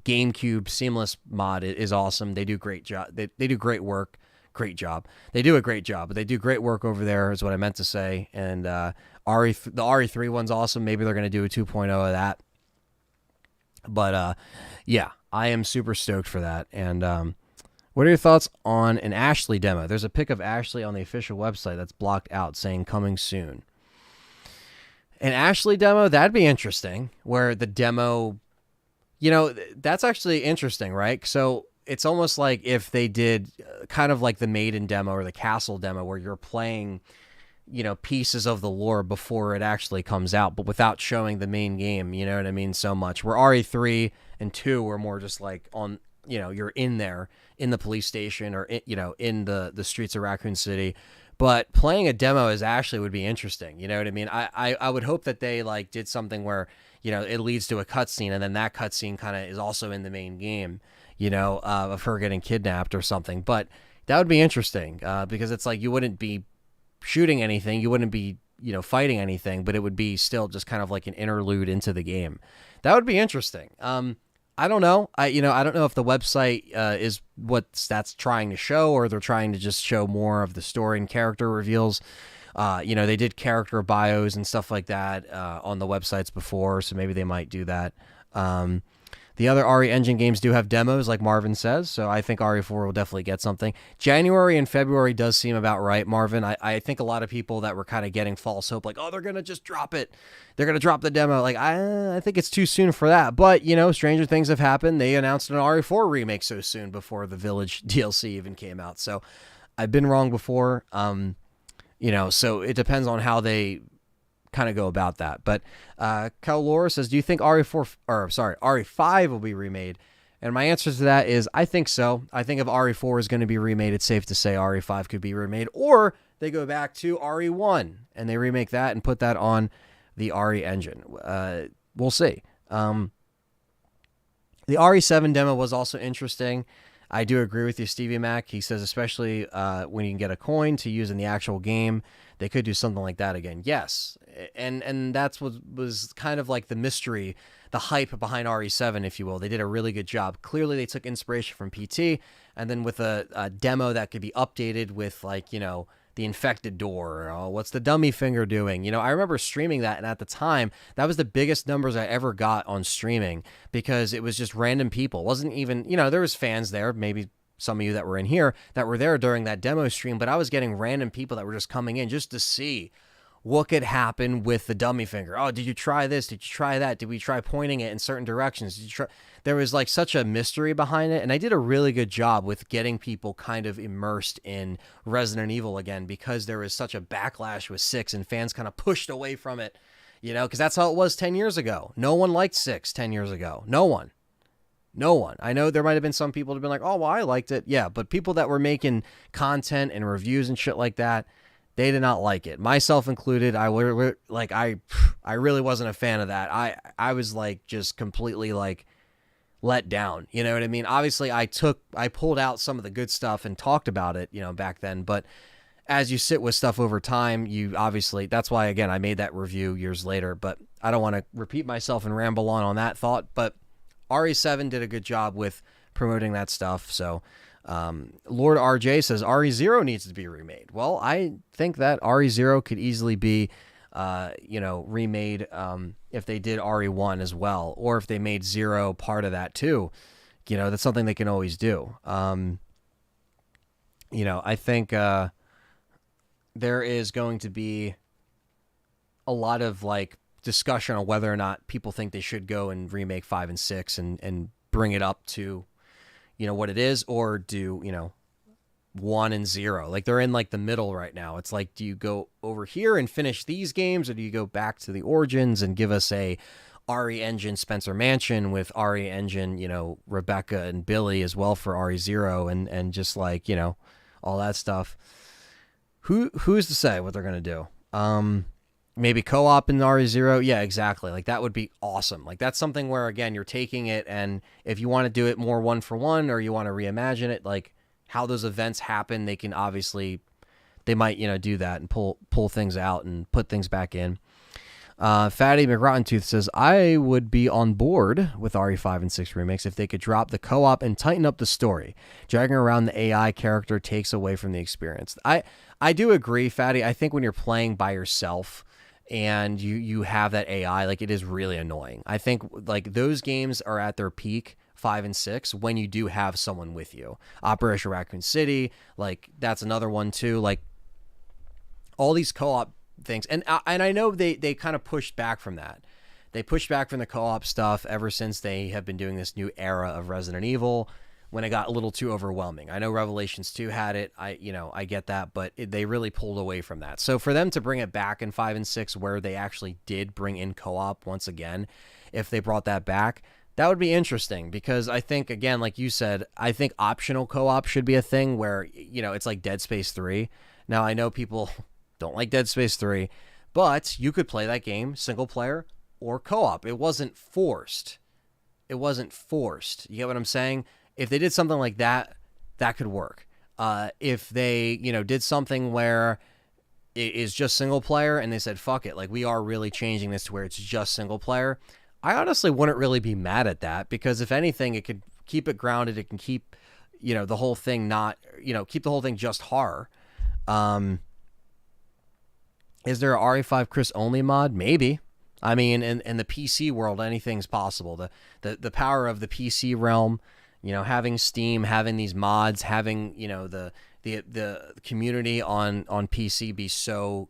GameCube Seamless mod is awesome. They do great job. They do great work. Great job. They do a great job, but they do great work over there is what I meant to say. And the RE3 one's awesome. Maybe they're going to do a 2.0 of that. But yeah, I am super stoked for that. And what are your thoughts on an Ashley demo? There's a pic of Ashley on the official website that's blocked out saying coming soon. An Ashley demo, that'd be interesting, where the demo, that's actually interesting, right? So it's almost like if they did kind of like the Maiden demo or the Castle demo, where you're playing, pieces of the lore before it actually comes out, but without showing the main game, you know what I mean? So much. Where RE3 and 2 were more just like on, you're in there in the police station, or, in the streets of Raccoon City. But playing a demo as Ashley would be interesting. You know what I mean? I would hope that they like did something where, it leads to a cutscene, and then that cutscene kind of is also in the main game, of her getting kidnapped or something. But that would be interesting because it's like you wouldn't be shooting anything, you wouldn't be, fighting anything, but it would be still just kind of like an interlude into the game. That would be interesting. I don't know. I don't know if the website is what that's trying to show, or they're trying to just show more of the story and character reveals. They did character bios and stuff like that on the websites before, so maybe they might do that. The other RE Engine games do have demos, like Marvin says, so I think RE4 will definitely get something. January and February does seem about right, Marvin. I think a lot of people that were kind of getting false hope, like, oh, they're going to just drop it. They're going to drop the demo. Like, I think it's too soon for that. But, stranger things have happened. They announced an RE4 remake so soon before the Village DLC even came out. So I've been wrong before. So it depends on how they kind of go about that. But Cal Laura says, do you think RE5 will be remade? And my answer to that is I think so. I think if RE4 is going to be remade, it's safe to say RE5 could be remade, or they go back to RE1 and they remake that and put that on the RE engine. We'll see. The RE7 demo was also interesting. I do agree with you, Stevie Mac. He says, especially when you can get a coin to use in the actual game, they could do something like that again. Yes, and that's what was kind of like the mystery, the hype behind RE7, if you will. They did a really good job. Clearly, they took inspiration from PT, and then with a demo that could be updated with, like, the infected door. What's the dummy finger doing? I remember streaming that, and at the time, that was the biggest numbers I ever got on streaming, because it was just random people. It wasn't even, there was fans there, maybe some of you that were in here that were there during that demo stream, but I was getting random people that were just coming in just to see what could happen with the dummy finger. Oh, did you try this? Did you try that? Did we try pointing it in certain directions? Did you try? There was like such a mystery behind it, and I did a really good job with getting people kind of immersed in Resident Evil again, because there was such a backlash with 6 and fans kind of pushed away from it, because that's how it was 10 years ago. No one liked 6 10 years ago. No one. I know there might have been some people that have been like, oh, well, I liked it. Yeah, but people that were making content and reviews and shit like that, they did not like it, myself included. I really wasn't a fan of that. I was like just completely like let down. You know what I mean? Obviously, I pulled out some of the good stuff and talked about it, back then. But as you sit with stuff over time, you obviously, that's why, again, I made that review years later, but I don't want to repeat myself and ramble on that thought. But RE7 did a good job with promoting that stuff. So Lord RJ says RE0 needs to be remade. Well, I think that RE0 could easily be, remade if they did RE1 as well, or if they made 0 part of that too. That's something they can always do. I think there is going to be a lot of like discussion on whether or not people think they should go and remake 5 and 6 and bring it up to, what it is, or do, 1 and 0. Like they're in like the middle right now. It's like, do you go over here and finish these games, or do you go back to the origins and give us a RE Engine Spencer Mansion with RE Engine, Rebecca and Billy as well for RE0 and just like, all that stuff. Who's to say what they're going to do? Maybe co-op in RE0. Yeah, exactly. Like that would be awesome. Like that's something where, again, you're taking it, and if you want to do it more 1-for-1, or you want to reimagine it, like how those events happen, they can obviously, they might, do that and pull things out and put things back in. Fatty McRottentooth says, I would be on board with RE5 and 6 remakes if they could drop the co-op and tighten up the story. Dragging around the AI character takes away from the experience. I do agree, Fatty. I think when you're playing by yourself and you have that AI, like it is really annoying. I think like those games are at their peak, 5 and 6, when you do have someone with you. Operation Raccoon City, like that's another one too. Like all these co-op things, and I know they kind of pushed back from that. They pushed back from the co-op stuff ever since they have been doing this new era of Resident Evil, when it got a little too overwhelming. I know Revelations 2 had it. I get that, but they really pulled away from that. So for them to bring it back in 5 and 6, where they actually did bring in co-op once again, if they brought that back, that would be interesting, because I think, again, like you said, I think optional co-op should be a thing where, it's like Dead Space 3. Now, I know people don't like Dead Space 3, but you could play that game single player or co-op. It wasn't forced. You get what I'm saying? If they did something like that, that could work. If they, did something where it is just single player and they said, fuck it, like we are really changing this to where it's just single player, I honestly wouldn't really be mad at that, because if anything, it could keep it grounded. It can keep, the whole thing not, keep the whole thing just horror. Is there a RE5 Chris only mod? Maybe. I mean, in the PC world, anything's possible. The power of the PC realm, having Steam, having these mods, having, the community on PC be so,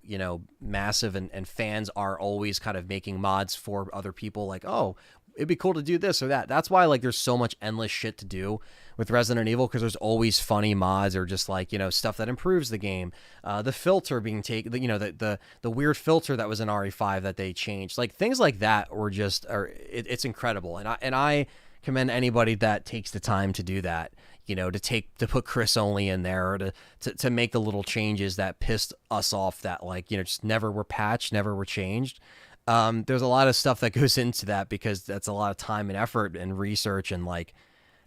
massive, and fans are always kind of making mods for other people, like, oh, it'd be cool to do this or that. That's why, like, there's so much endless shit to do with Resident Evil, because there's always funny mods, or just like, stuff that improves the game. The filter being taken, the weird filter that was in RE5 that they changed, like things like that were just, it's incredible. And I commend anybody that takes the time to do that, to put Chris only in there, or to make the little changes that pissed us off, that like, just never were patched, never were changed. There's a lot of stuff that goes into that, because that's a lot of time and effort and research, and like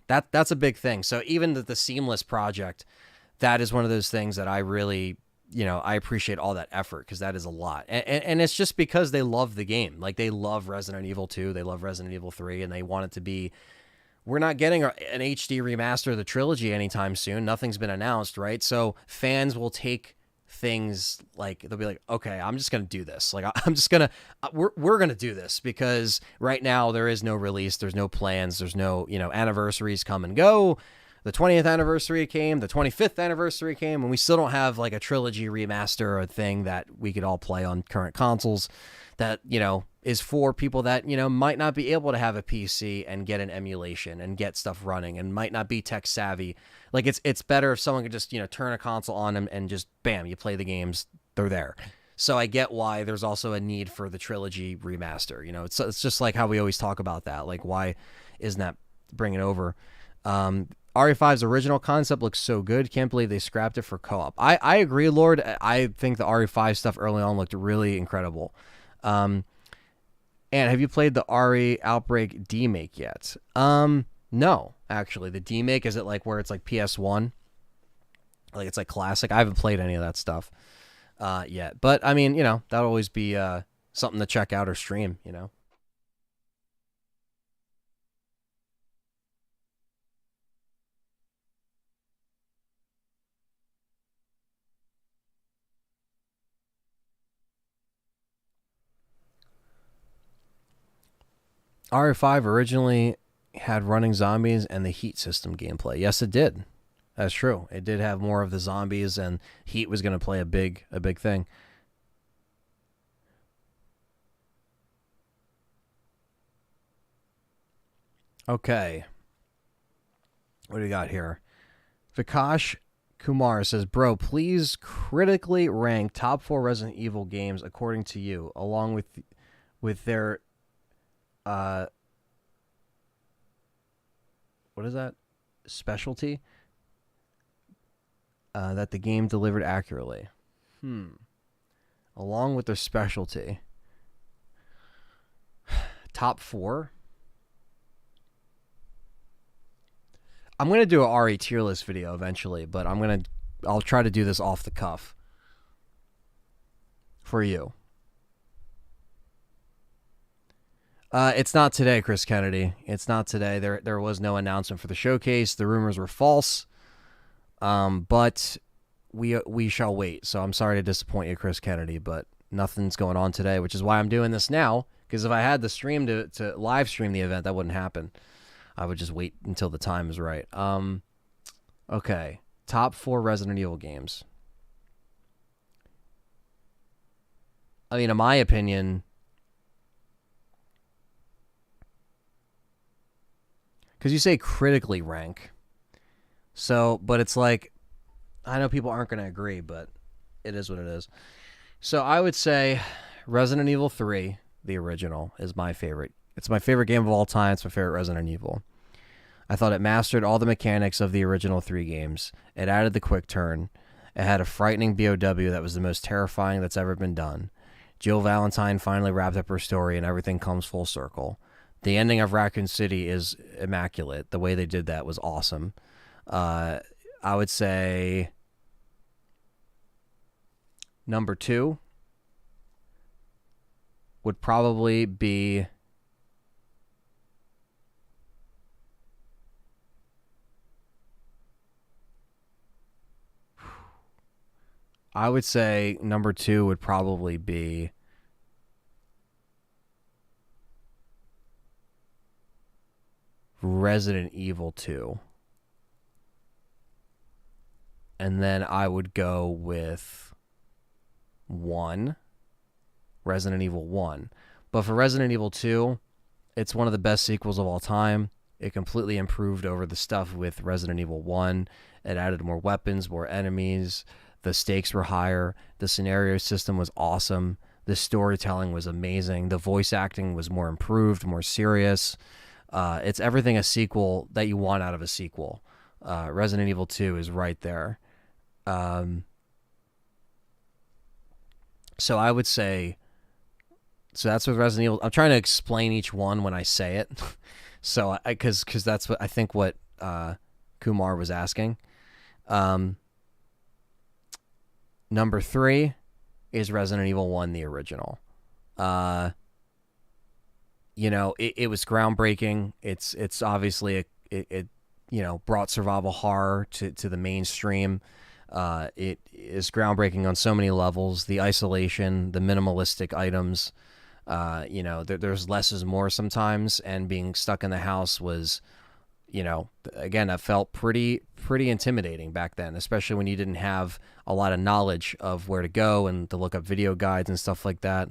that's a big thing. So even the Seamless project, that is one of those things that I really, I appreciate all that effort, because that is a lot. And it's just because they love the game. Like they love Resident Evil 2, they love Resident Evil 3, and they want it to be, we're not getting an HD remaster of the trilogy anytime soon. Nothing's been announced, right? So fans will take things, like they'll be like, okay, I'm just gonna do this, like I'm just gonna we're gonna do this, because right now there is no release, there's no plans, there's no anniversaries come and go. The 20th anniversary came, the 25th anniversary came, and we still don't have like a trilogy remaster or a thing that we could all play on current consoles, that is for people that might not be able to have a PC and get an emulation and get stuff running, and might not be tech savvy. Like it's better if someone could just turn a console on and just bam, you play the games, they're there. So I get why there's also a need for the trilogy remaster. It's just like how we always talk about that. Like, why isn't that bringing over? RE5's original concept looks so good. Can't believe they scrapped it for co-op. I agree, Lord. I think the RE5 stuff early on looked really incredible. And have you played the RE Outbreak demake yet? No, actually. The demake, is it like where it's like PS1? Like it's like classic. I haven't played any of that stuff yet, but I mean, that'll always be something to check out or stream. RE5 originally had running zombies and the heat system gameplay. Yes, it did. That's true. It did have more of the zombies, and heat was going to play a big thing. Okay. What do we got here? Vikash Kumar says, "Bro, please critically rank top 4 Resident Evil games according to you, along with their what is that? Specialty that the game delivered accurately. Along with their specialty. Top 4? I'm going to do a RE tier list video eventually, but I'll try to do this off the cuff for you. It's not today, Chris Kennedy. It's not today. There was no announcement for the showcase. The rumors were false. But we shall wait. So I'm sorry to disappoint you, Chris Kennedy, but nothing's going on today, which is why I'm doing this now. Because if I had the stream to live stream the event, that wouldn't happen. I would just wait until the time is right. Okay. Top 4 Resident Evil games. I mean, in my opinion, because you say critically rank. So, but it's like, I know people aren't going to agree, but it is what it is. So I would say Resident Evil 3, the original, is my favorite. It's my favorite game of all time. It's my favorite Resident Evil. I thought it mastered all the mechanics of the original 3 games. It added the quick turn. It had a frightening BOW that was the most terrifying that's ever been done. Jill Valentine finally wrapped up her story and everything comes full circle. The ending of Raccoon City is immaculate. The way they did that was awesome. I would say number 2 would probably be Resident Evil 2. And then I would go with 1, Resident Evil 1. But for Resident Evil 2, it's one of the best sequels of all time. It completely improved over the stuff with Resident Evil 1. It added more weapons, more enemies. The stakes were higher. The scenario system was awesome. The storytelling was amazing. The voice acting was more improved, more serious. It's everything a sequel that you want out of a sequel. Resident Evil 2 is right there. So I would say, so that's with Resident Evil. I'm trying to explain each one when I say it. So because that's what I think what Kumar was asking. Number 3 is Resident Evil 1, the original. It was groundbreaking. It's obviously it brought survival horror to the mainstream. It is groundbreaking on so many levels. The isolation, the minimalistic items. There's less is more sometimes, and being stuck in the house was, again, that felt pretty intimidating back then, especially when you didn't have a lot of knowledge of where to go and to look up video guides and stuff like that.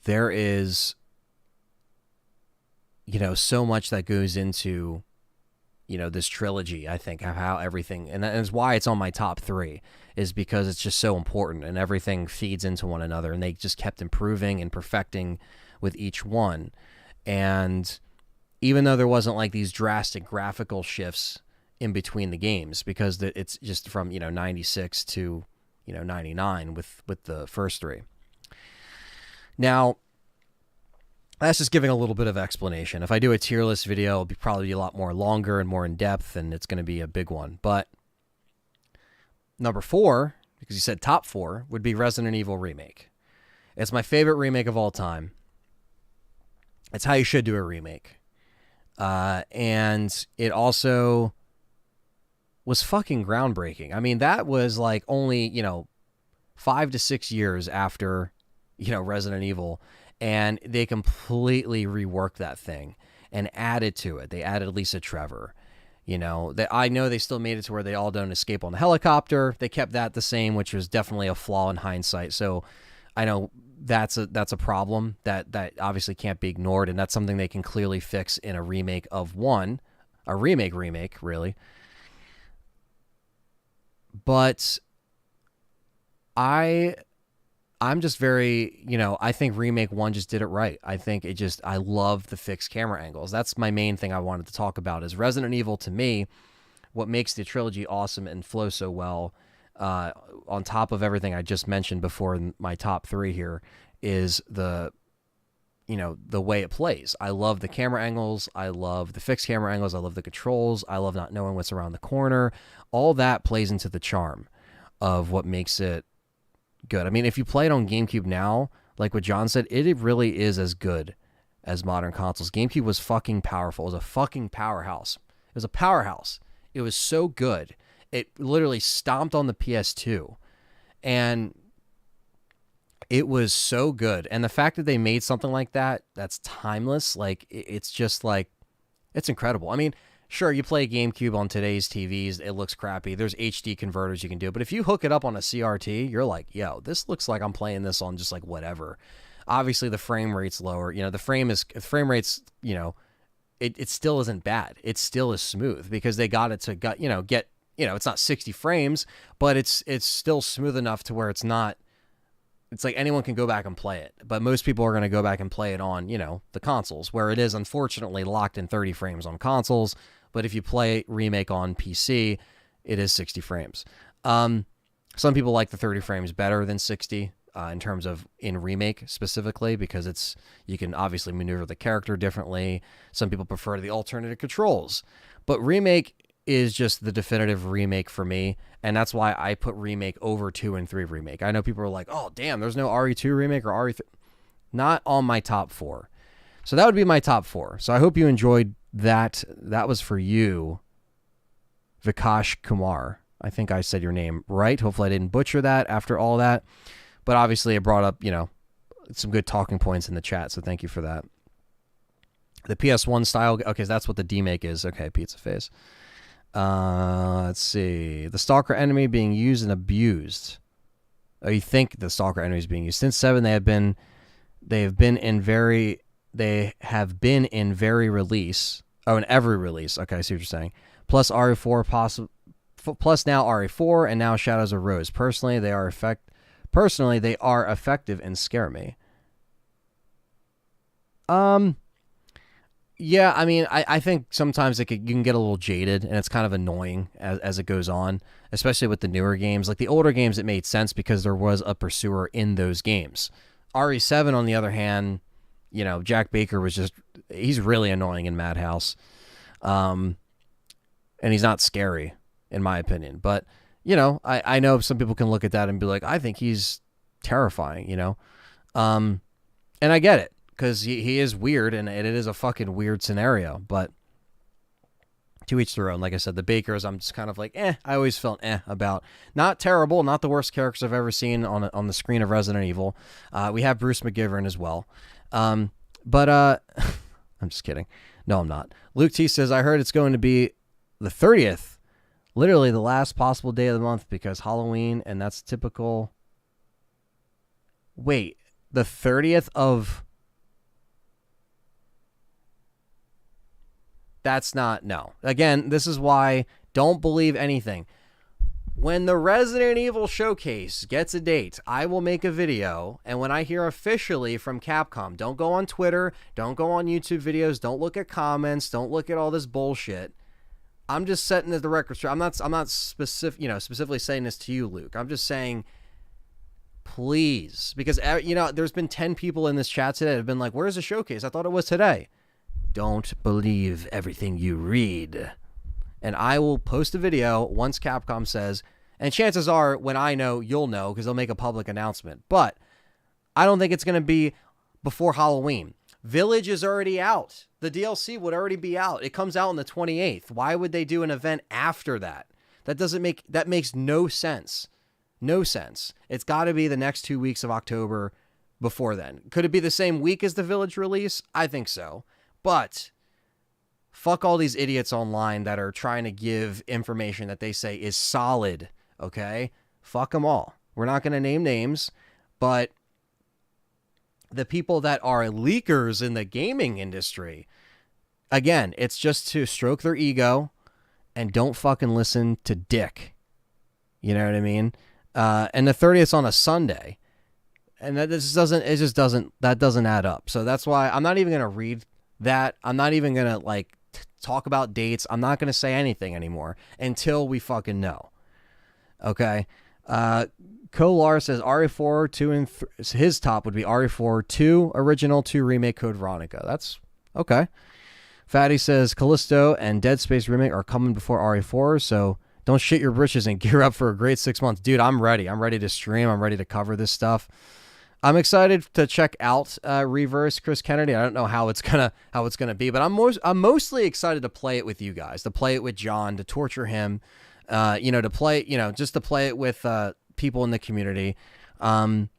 There is, so much that goes into, this trilogy, I think, of how everything, and that is why it's on my top 3, is because it's just so important and everything feeds into one another, and they just kept improving and perfecting with each one. And even though there wasn't like these drastic graphical shifts in between the games, because it's just from, 96 to, 99 with the first 3. Now, That's just giving a little bit of explanation. If I do a tier list video, it'll probably be a lot more longer and more in depth, and it's going to be a big one. But number 4, because you said top 4, would be Resident Evil Remake. It's my favorite remake of all time. It's how you should do a remake. And it also was fucking groundbreaking. I mean, that was like only, 5 to 6 years after, Resident Evil. And they completely reworked that thing and added to it. They added Lisa Trevor. I know they still made it to where they all don't escape on the helicopter. They kept that the same, which was definitely a flaw in hindsight. So I know that's a problem that obviously can't be ignored, and that's something they can clearly fix in a remake of a remake, really. But I'm just very, I think Remake 1 just did it right. I think I love the fixed camera angles. That's my main thing I wanted to talk about is Resident Evil, to me, what makes the trilogy awesome and flow so well, on top of everything I just mentioned before in my top 3 here, is the way it plays. I love the camera angles. I love the fixed camera angles. I love the controls. I love not knowing what's around the corner. All that plays into the charm of what makes it good. I mean, if you play it on GameCube now, like what John said, it really is as good as modern consoles. GameCube was fucking powerful. It was a fucking powerhouse. It was a powerhouse. It was so good. It literally stomped on the PS2. And it was so good. And the fact that they made something like that, that's timeless, like, it's just like, it's incredible. I mean, sure, you play GameCube on today's TVs, it looks crappy. There's HD converters you can do. But if you hook it up on a CRT, you're like, yo, this looks like I'm playing this on just like whatever. Obviously, the frame rate's lower. The frame rate's, it still isn't bad. It still is smooth because they got it to get, it's not 60 frames, but it's still smooth enough to where it's not, it's like anyone can go back and play it. But most people are going to go back and play it on, the consoles, where it is unfortunately locked in 30 frames on consoles. But if you play Remake on PC, it is 60 frames. Some people like the 30 frames better than 60 in terms of in Remake specifically, because you can obviously maneuver the character differently. Some people prefer the alternative controls. But Remake is just the definitive remake for me, and that's why I put Remake over 2 and 3 Remake. I know people are like, oh, damn, there's no RE2 Remake or RE3. Not on my top 4. So that would be my top 4. So I hope you enjoyed that. That was for you, Vikash Kumar. I think I said your name right. Hopefully I didn't butcher that after all that. But obviously it brought up, some good talking points in the chat, so thank you for that. The PS1 style, okay, that's what the demake is. Okay, Pizza Face. Let's see. The Stalker enemy being used and abused. Oh, you think the Stalker enemy is being used. Since 7, they have been in very release. Oh, in every release. Okay, I see what you're saying. Plus RE4 plus now RE4 and now Shadows of Rose. Personally, they are effective and scare me. Yeah, I mean, I think sometimes you can get a little jaded, and it's kind of annoying as it goes on, especially with the newer games. Like the older games, it made sense because there was a pursuer in those games. RE7, on the other hand, Jack Baker he's really annoying in Madhouse. And he's not scary, in my opinion. But, I know some people can look at that and be like, I think he's terrifying, And I get it. Because he is weird, and it is a fucking weird scenario. But to each their own. Like I said, the Bakers, I'm just kind of like, I always felt about. Not terrible, not the worst characters I've ever seen on the screen of Resident Evil. We have Bruce McGivern as well. But I'm just kidding. No, I'm not. Luke T says, I heard it's going to be the 30th. Literally the last possible day of the month because Halloween, and that's typical. Wait, the 30th of... That's not, no. Again, this is why don't believe anything. When the Resident Evil Showcase gets a date, I will make a video, and when I hear officially from Capcom, don't go on Twitter, don't go on YouTube videos, don't look at comments, don't look at all this bullshit. I'm just setting the record straight. I'm not specifically saying this to you, Luke. I'm just saying, please, because you know, there's been 10 people in this chat today that have been like, "Where's the showcase? I thought it was today." Don't believe everything you read. And I will post a video once Capcom says, and chances are when I know, you'll know because they'll make a public announcement. But I don't think it's going to be before Halloween. Village is already out. The DLC would already be out. It comes out on the 28th. Why would they do an event after that? That makes no sense. No sense. It's got to be the next 2 weeks of October before then. Could it be the same week as the Village release? I think so. But fuck all these idiots online that are trying to give information that they say is solid, okay? Fuck them all. We're not going to name names, but the people that are leakers in the gaming industry, again, it's just to stroke their ego and don't fucking listen to Dick. You know what I mean? And the 30th on a Sunday. And that doesn't add up. So that's why I'm not even going to read that. I'm not even going to talk about dates. I'm not going to say anything anymore until we fucking know. Okay. Kolar says RE4 2 and his top would be RE4 2 original, 2 remake, Code Veronica. That's okay. Fatty says Callisto and Dead Space remake are coming before RE4, so don't shit your britches and gear up for a great 6 months. Dude, I'm ready. I'm ready to stream. I'm ready to cover this stuff. I'm excited to check out Reverse, Chris Kennedy. I don't know how it's gonna be, but I'm mostly excited to play it with you guys, to play it with John, to torture him, to play, just to play it with people in the community. John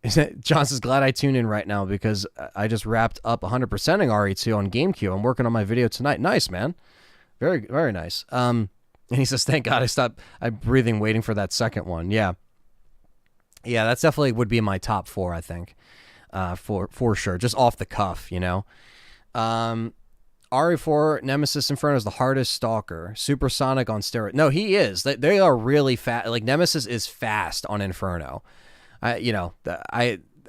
says, glad I tuned in right now because I just wrapped up 100%ing RE2 on GameCube. I'm working on my video tonight. Nice, man. Very, very nice. And he says, thank God I'm breathing waiting for that second one. Yeah. Yeah, that's definitely would be my top 4, I think, for sure. Just off the cuff, RE4 Nemesis Inferno is the hardest stalker. Supersonic on steroids. No, he is. They are really fast. Like, Nemesis is fast on Inferno. I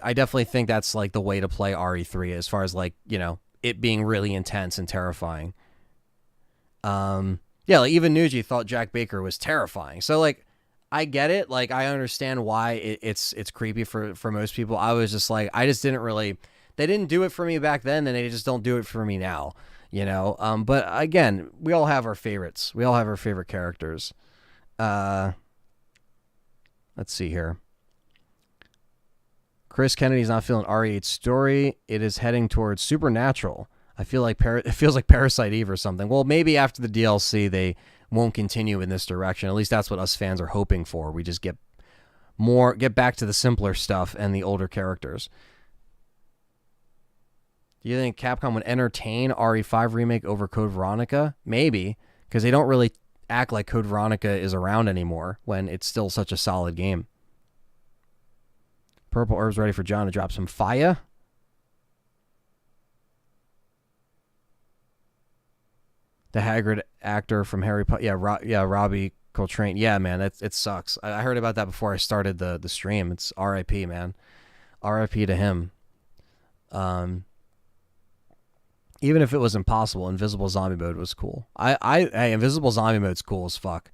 definitely think that's like the way to play RE3 as far as it being really intense and terrifying. Yeah, even Nuji thought Jack Baker was terrifying. So I get it. I understand why it's creepy for most people. I was just I just didn't really. They didn't do it for me back then, and they just don't do it for me now. But again, we all have our favorites. We all have our favorite characters. Let's see here. Chris Kennedy's not feeling RE8's story. It is heading towards Supernatural. I feel like it feels like Parasite Eve or something. Well, maybe after the DLC they won't continue in this direction. At least that's what us fans are hoping for. We just get back to the simpler stuff and the older characters. Do you think Capcom would entertain RE5 remake over Code Veronica? Maybe, because they don't really act like Code Veronica is around anymore when it's still such a solid game. Purple Herb's ready for John to drop some fire. The Hagrid actor from Harry Potter. Yeah, Robbie Coltrane. Yeah, man, it sucks. I heard about that before I started the stream. It's R.I.P., man. R.I.P. to him. Even if it was impossible, Invisible Zombie Mode was cool. Hey, Invisible Zombie Mode's cool as fuck.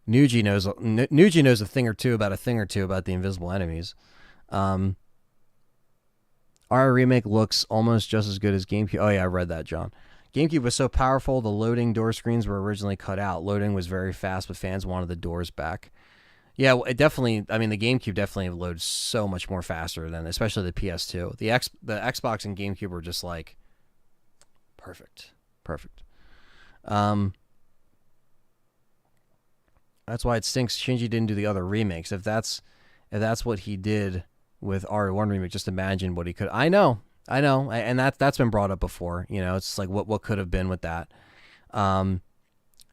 Nuji knows a thing or two about the invisible enemies. Our remake looks almost just as good as GameCube. Oh yeah, I read that, John. GameCube was so powerful, the loading door screens were originally cut out. Loading was very fast, but fans wanted the doors back. Yeah, well, it definitely. I mean, the GameCube definitely loads so much more faster than, especially the PS2. The Xbox and GameCube were just perfect. That's why it stinks Shinji didn't do the other remakes. If that's what he did with RE1 remake, just imagine what he could. I know, and that's been brought up before. It's what could have been with that.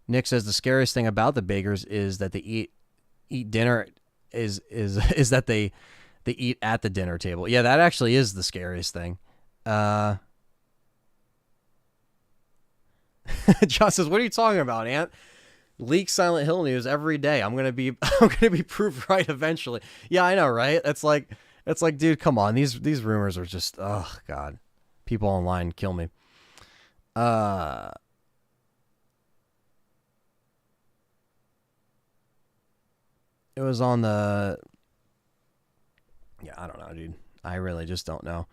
Nick says the scariest thing about the Bakers is that they eat dinner is that they eat at the dinner table. Yeah, that actually is the scariest thing. John says, "What are you talking about, Ant? Leak Silent Hill news every day. I'm gonna be proved right eventually." Yeah, I know, right? It's like, dude, come on. These rumors are just, oh god. People online kill me. It was on the. Yeah, I don't know, dude. I really just don't know.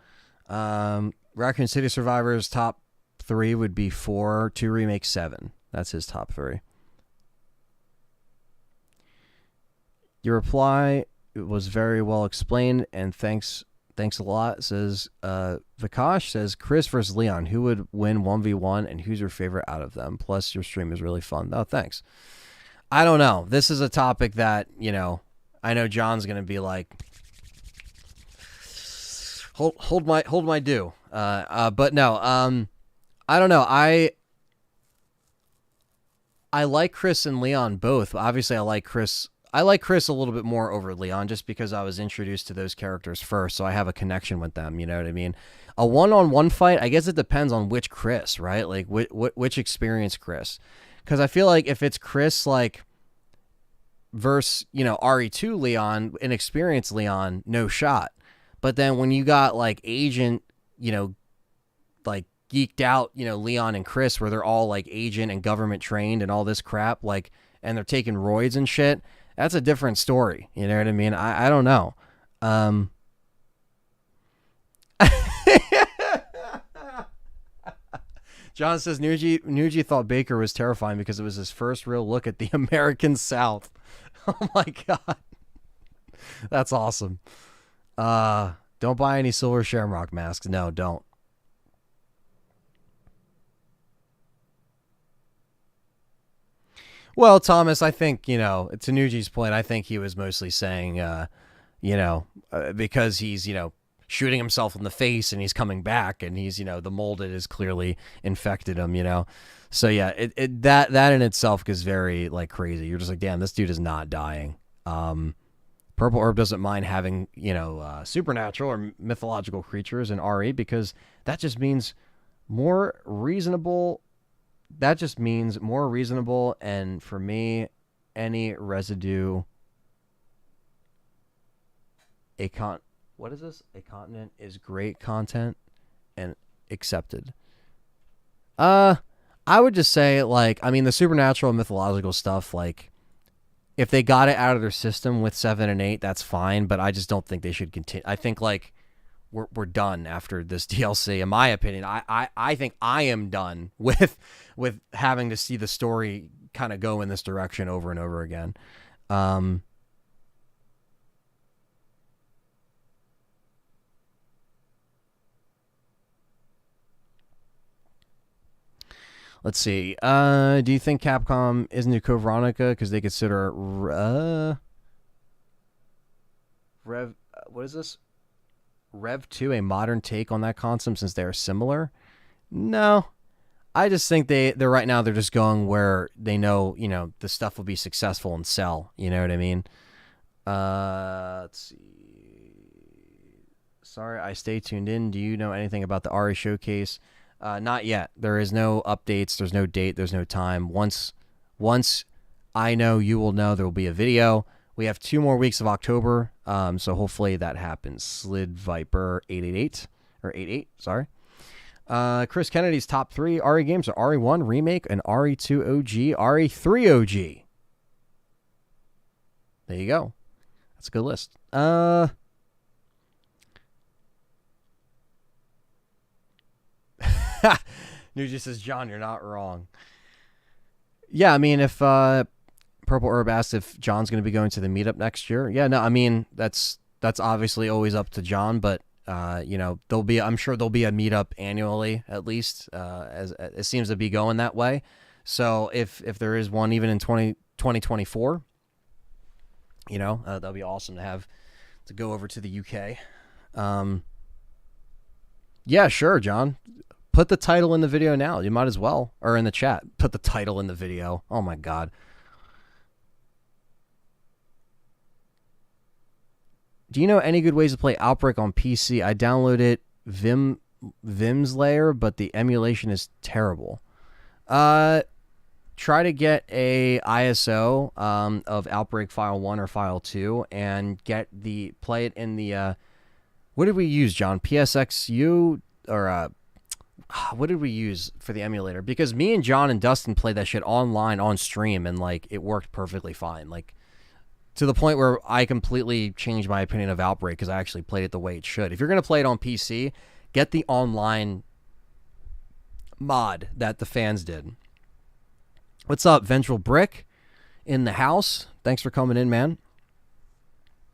Raccoon City Survivors top 3 would be 4, 2 remake 7. That's his top 3. Your reply was very well explained, and thanks a lot. Says Vikash says Chris versus Leon. Who would win 1v1, and who's your favorite out of them? Plus, your stream is really fun. Oh, thanks. I don't know. This is a topic that, I know John's gonna be like, hold my due. But no. I don't know. I like Chris and Leon both. Obviously, I like Chris a little bit more over Leon just because I was introduced to those characters first, so I have a connection with them, you know what I mean? A one-on-one fight, I guess it depends on which Chris, right? Like, which experience Chris. Because I feel like if it's Chris, like, versus, RE2 Leon, inexperienced Leon, no shot. But then when you got, like, Agent, like, geeked out, Leon and Chris, where they're all, like, agent and government trained and all this crap, like, and they're taking roids and shit, that's a different story. You know what I mean? I don't know. John says Nuji thought Baker was terrifying because it was his first real look at the American South. Oh my God. That's awesome. Don't buy any silver shamrock masks. No, don't. Well, Thomas, I think, to Nuji's point, I think he was mostly saying, because he's, shooting himself in the face and he's coming back and he's, the molded has clearly infected him, So, yeah, that in itself is very, like, crazy. You're just like, damn, this dude is not dying. Purple Herb doesn't mind having, supernatural or mythological creatures in RE because that just means more reasonable. And for me, any residue, a continent is great content and accepted. I would just say, like, I mean, the supernatural and mythological stuff, like, if they got it out of their system with 7 and 8, that's fine, but I just don't think they should continue. I think, like, we're done after this DLC, in my opinion. I think I am done with having to see the story kind of go in this direction over and over again. Let's see. Do you think Capcom isn't to Code Veronica because they consider what is this? Rev 2 a modern take on that concept since they are similar? No. I just think they're right now they're just going where they know, the stuff will be successful and sell. You know what I mean? Let's see. Sorry, I stay tuned in. Do you know anything about the RE showcase? Not yet. There is no updates. There's no date. There's no time. Once I know, you will know. There will be a video. We have 2 more weeks of October, so hopefully that happens. Slid Viper 888 or 88. Sorry. Chris Kennedy's top 3 RE games are RE1 Remake and RE2 OG, RE3 OG. There you go. That's a good list. Nuji says, John, you're not wrong. Yeah, I mean, if Purple Herb asked if John's going to be going to the meetup next year. Yeah, no, I mean, that's obviously always up to John, but I'm sure there'll be a meetup annually at least, as it seems to be going that way. So if there is one even in 2024, that'll be awesome to have to go over to the UK. Yeah, sure, John. Put the title in the video now. You might as well, or in the chat. Put the title in the video. Oh my God. Do you know any good ways to play Outbreak on PC? I downloaded Vim's Layer, but the emulation is terrible. Try to get a ISO of Outbreak File 1 or File 2 and play it in the what did we use, John? PSXU or what did we use for the emulator? Because me and John and Dustin played that shit online on stream and like it worked perfectly fine. Like To the point where I completely changed my opinion of Outbreak because I actually played it the way it should. If you're going to play it on PC, get the online mod that the fans did. What's up, Ventral Brick in the house? Thanks for coming in, man.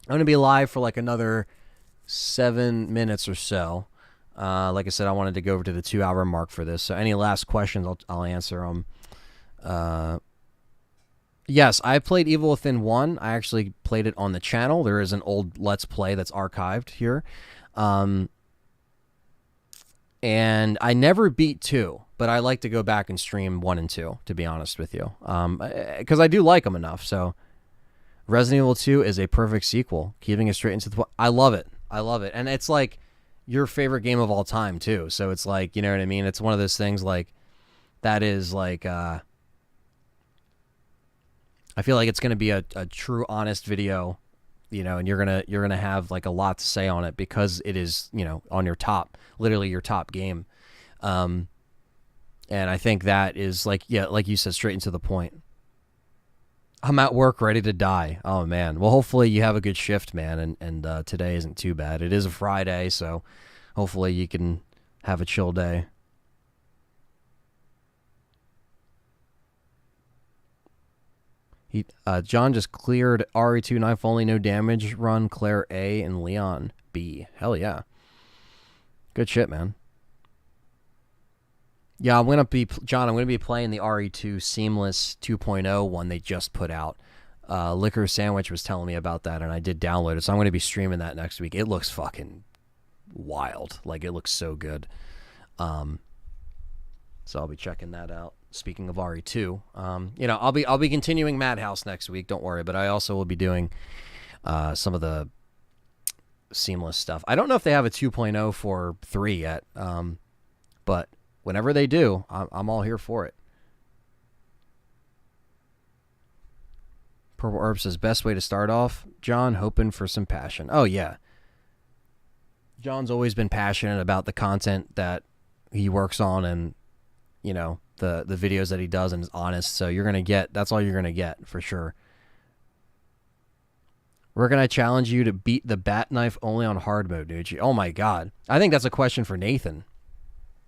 I'm going to be live for like another 7 minutes or so. Like I said, I wanted to go over to the 2-hour mark for this. So any last questions, I'll answer them. Yes, I played Evil Within 1. I actually played it on the channel. There is an old Let's Play that's archived here. And I never beat 2, but I like to go back and stream 1 and 2, to be honest with you. Because I do like them enough. So Resident Evil 2 is a perfect sequel, keeping it straight into the point. I love it. I love it. And it's like your favorite game of all time, too. So it's like, you know what I mean? It's one of those things like that is like... I feel like it's going to be a true, honest video, you know, and you're gonna have like a lot to say on it because it is, you know, on your top, literally your top game, and I think that is like, yeah, like you said, straight into the point. I'm at work ready to die. Oh man, well hopefully you have a good shift, man, and today isn't too bad. It is a Friday, so hopefully you can have a chill day. John just cleared RE2 knife only, no damage run, Claire A, and Leon B. Hell yeah. Good shit, man. Yeah, I'm going to be playing the RE2 Seamless 2.0 one they just put out. Liquor Sandwich was telling me about that, and I did download it, so I'm going to be streaming that next week. It looks fucking wild. Like, it looks so good. So I'll be checking that out. Speaking of RE2, you know, I'll be continuing Madhouse next week. Don't worry, but I also will be doing some of the Seamless stuff. I don't know if they have a 2.0 for 3 yet, but whenever they do, I'm all here for it. Purple Herb says best way to start off. John hoping for some passion. Oh yeah, John's always been passionate about the content that he works on, and you know, the videos that he does, and is honest. So that's all you're gonna get for sure. We're gonna challenge you to beat the bat knife only on hard mode, Nucci. Oh my god. I think that's a question for Nathan.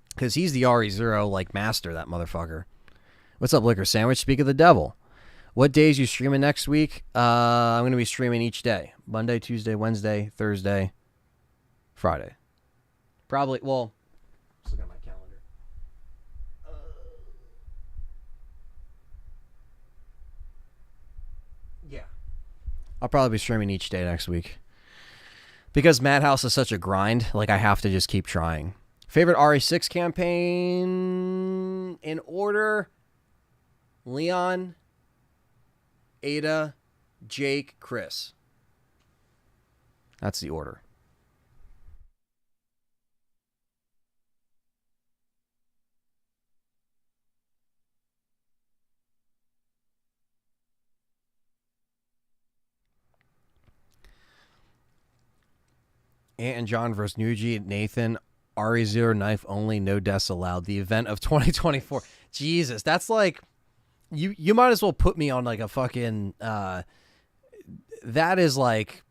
Because he's the RE0 like master, that motherfucker. What's up, Liquor Sandwich? Speak of the devil. What days you streaming next week? I'm gonna be streaming each day. Monday, Tuesday, Wednesday, Thursday, Friday. Probably, well, let's look at my calendar. Yeah. I'll probably be streaming each day next week. Because Madhouse is such a grind, like I have to just keep trying. Favorite RE6 campaign in order: Leon, Ada, Jake, Chris. That's the order. Ant and John versus Nuji, Nathan, RE0 knife only, no deaths allowed. The event of 2024. Jesus, that's like, you might as well put me on like a fucking, that is like,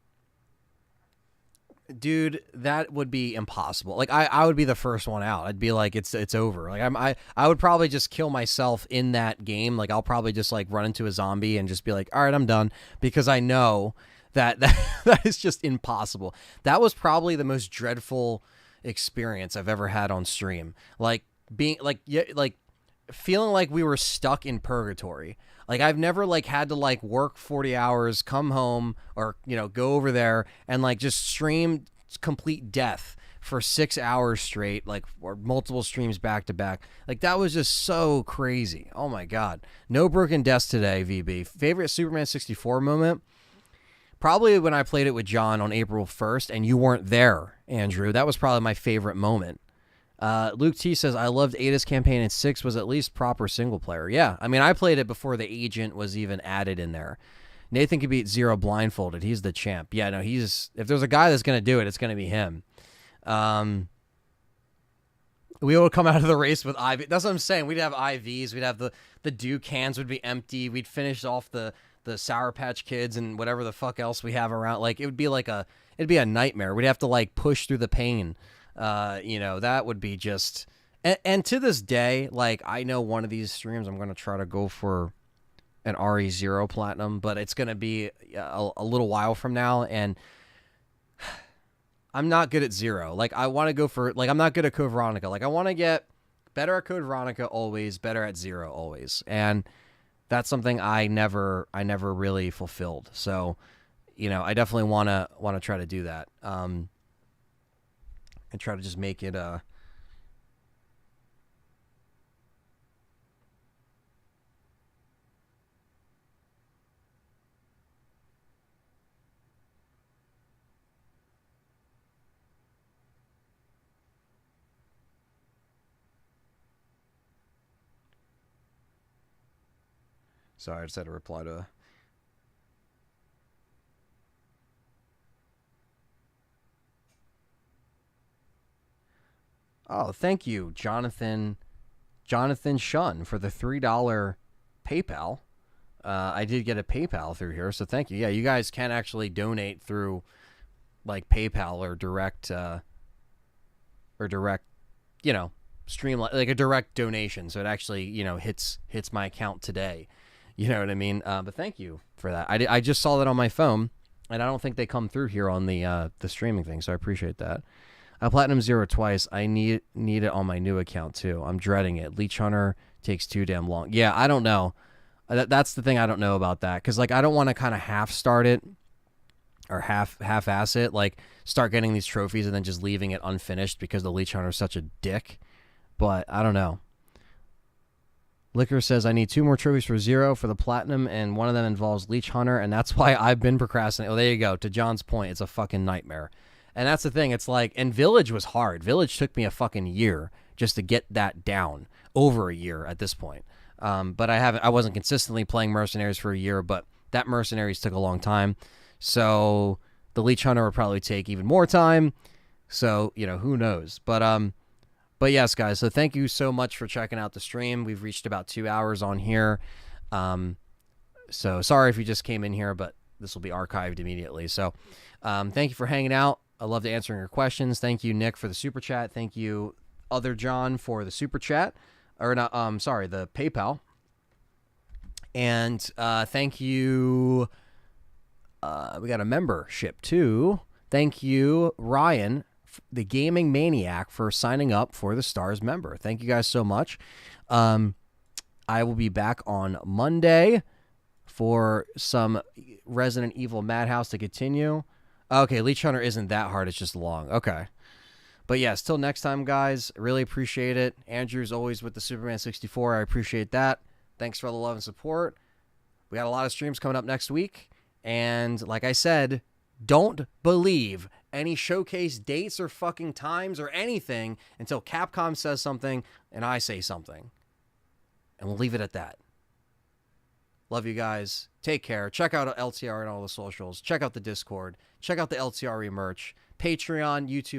dude, that would be impossible. Like I would be the first one out. I'd be like, it's over. Like I would probably just kill myself in that game. Like I'll probably just like run into a zombie and just be like, all right, I'm done, because I know that is just impossible. That was probably the most dreadful experience I've ever had on stream. Like being like, yeah, like feeling like we were stuck in purgatory. Like I've never like had to like work 40 hours, come home, or, you know, go over there and like just stream complete death for 6 hours straight, like, or multiple streams back to back. Like that was just so crazy. Oh my God. No broken deaths today, VB. Favorite Superman 64 moment? Probably when I played it with John on April 1st and you weren't there, Andrew. That was probably my favorite moment. Luke T says, I loved Ada's campaign, and 6 was at least proper single player. Yeah, I mean, I played it before the agent was even added in there. Nathan could beat Zero blindfolded. He's the champ. Yeah, no, if there's a guy that's going to do it, it's going to be him. We would come out of the race with IV. That's what I'm saying. We'd have IVs. We'd have the dew cans would be empty. We'd finish off the the Sour Patch Kids and whatever the fuck else we have around. Like, it'd be a nightmare. We'd have to like push through the pain. That would be just. And to this day, like, I know one of these streams I'm going to try to go for an RE0 Platinum, but it's going to be a little while from now, and I'm not good at 0. Like, I want to go for, like, I'm not good at Code Veronica. Like, I want to get better at Code Veronica always, better at 0 always. And that's something I never really fulfilled. So, I definitely want to try to do that. And try to just make it Sorry, I just had to reply to. Oh, thank you, Jonathan Shun, for the $3 PayPal. I did get a PayPal through here, so thank you. Yeah, you guys can actually donate through like PayPal or direct, stream, like a direct donation. So it actually, hits my account today. You know what I mean? But thank you for that. I just saw that on my phone, and I don't think they come through here on the streaming thing, so I appreciate that. Platinum 0 twice. I need it on my new account too. I'm dreading it. Leech Hunter takes too damn long. Yeah, I don't know. That's the thing I don't know about that, because like I don't want to kind of half start it or half-ass it, like start getting these trophies and then just leaving it unfinished because the Leech Hunter is such a dick. But I don't know. Liquor says, I need 2 more trophies for 0 for the Platinum, and one of them involves Leech Hunter, and that's why I've been procrastinating. Oh, there you go. To John's point, it's a fucking nightmare. And that's the thing. It's like, and Village was hard. Village took me a fucking year just to get that down. Over a year at this point. But I wasn't consistently playing Mercenaries for a year, but that Mercenaries took a long time. So the Leech Hunter would probably take even more time. So, who knows? But yes, guys, so thank you so much for checking out the stream. We've reached about 2 hours on here. So sorry if you just came in here, but this will be archived immediately. So thank you for hanging out. I love answering your questions. Thank you, Nick, for the super chat. Thank you, Other John, for the super chat. Or not, the PayPal. And thank you. We got a membership too. Thank you, Ryan, the Gaming Maniac, for signing up for the S.T.A.R.S member. Thank you guys so much. I will be back on Monday for some Resident Evil Madhouse to continue. Okay, Leech Hunter isn't that hard. It's just long. Okay. But yes, till next time, guys. Really appreciate it. Andrew's always with the Superman 64. I appreciate that. Thanks for all the love and support. We got a lot of streams coming up next week. And like I said, don't believe any showcase dates or fucking times or anything until Capcom says something and I say something. And we'll leave it at that. Love you guys. Take care. Check out LTR and all the socials. Check out the Discord. Check out the LTRE merch. Patreon, YouTube.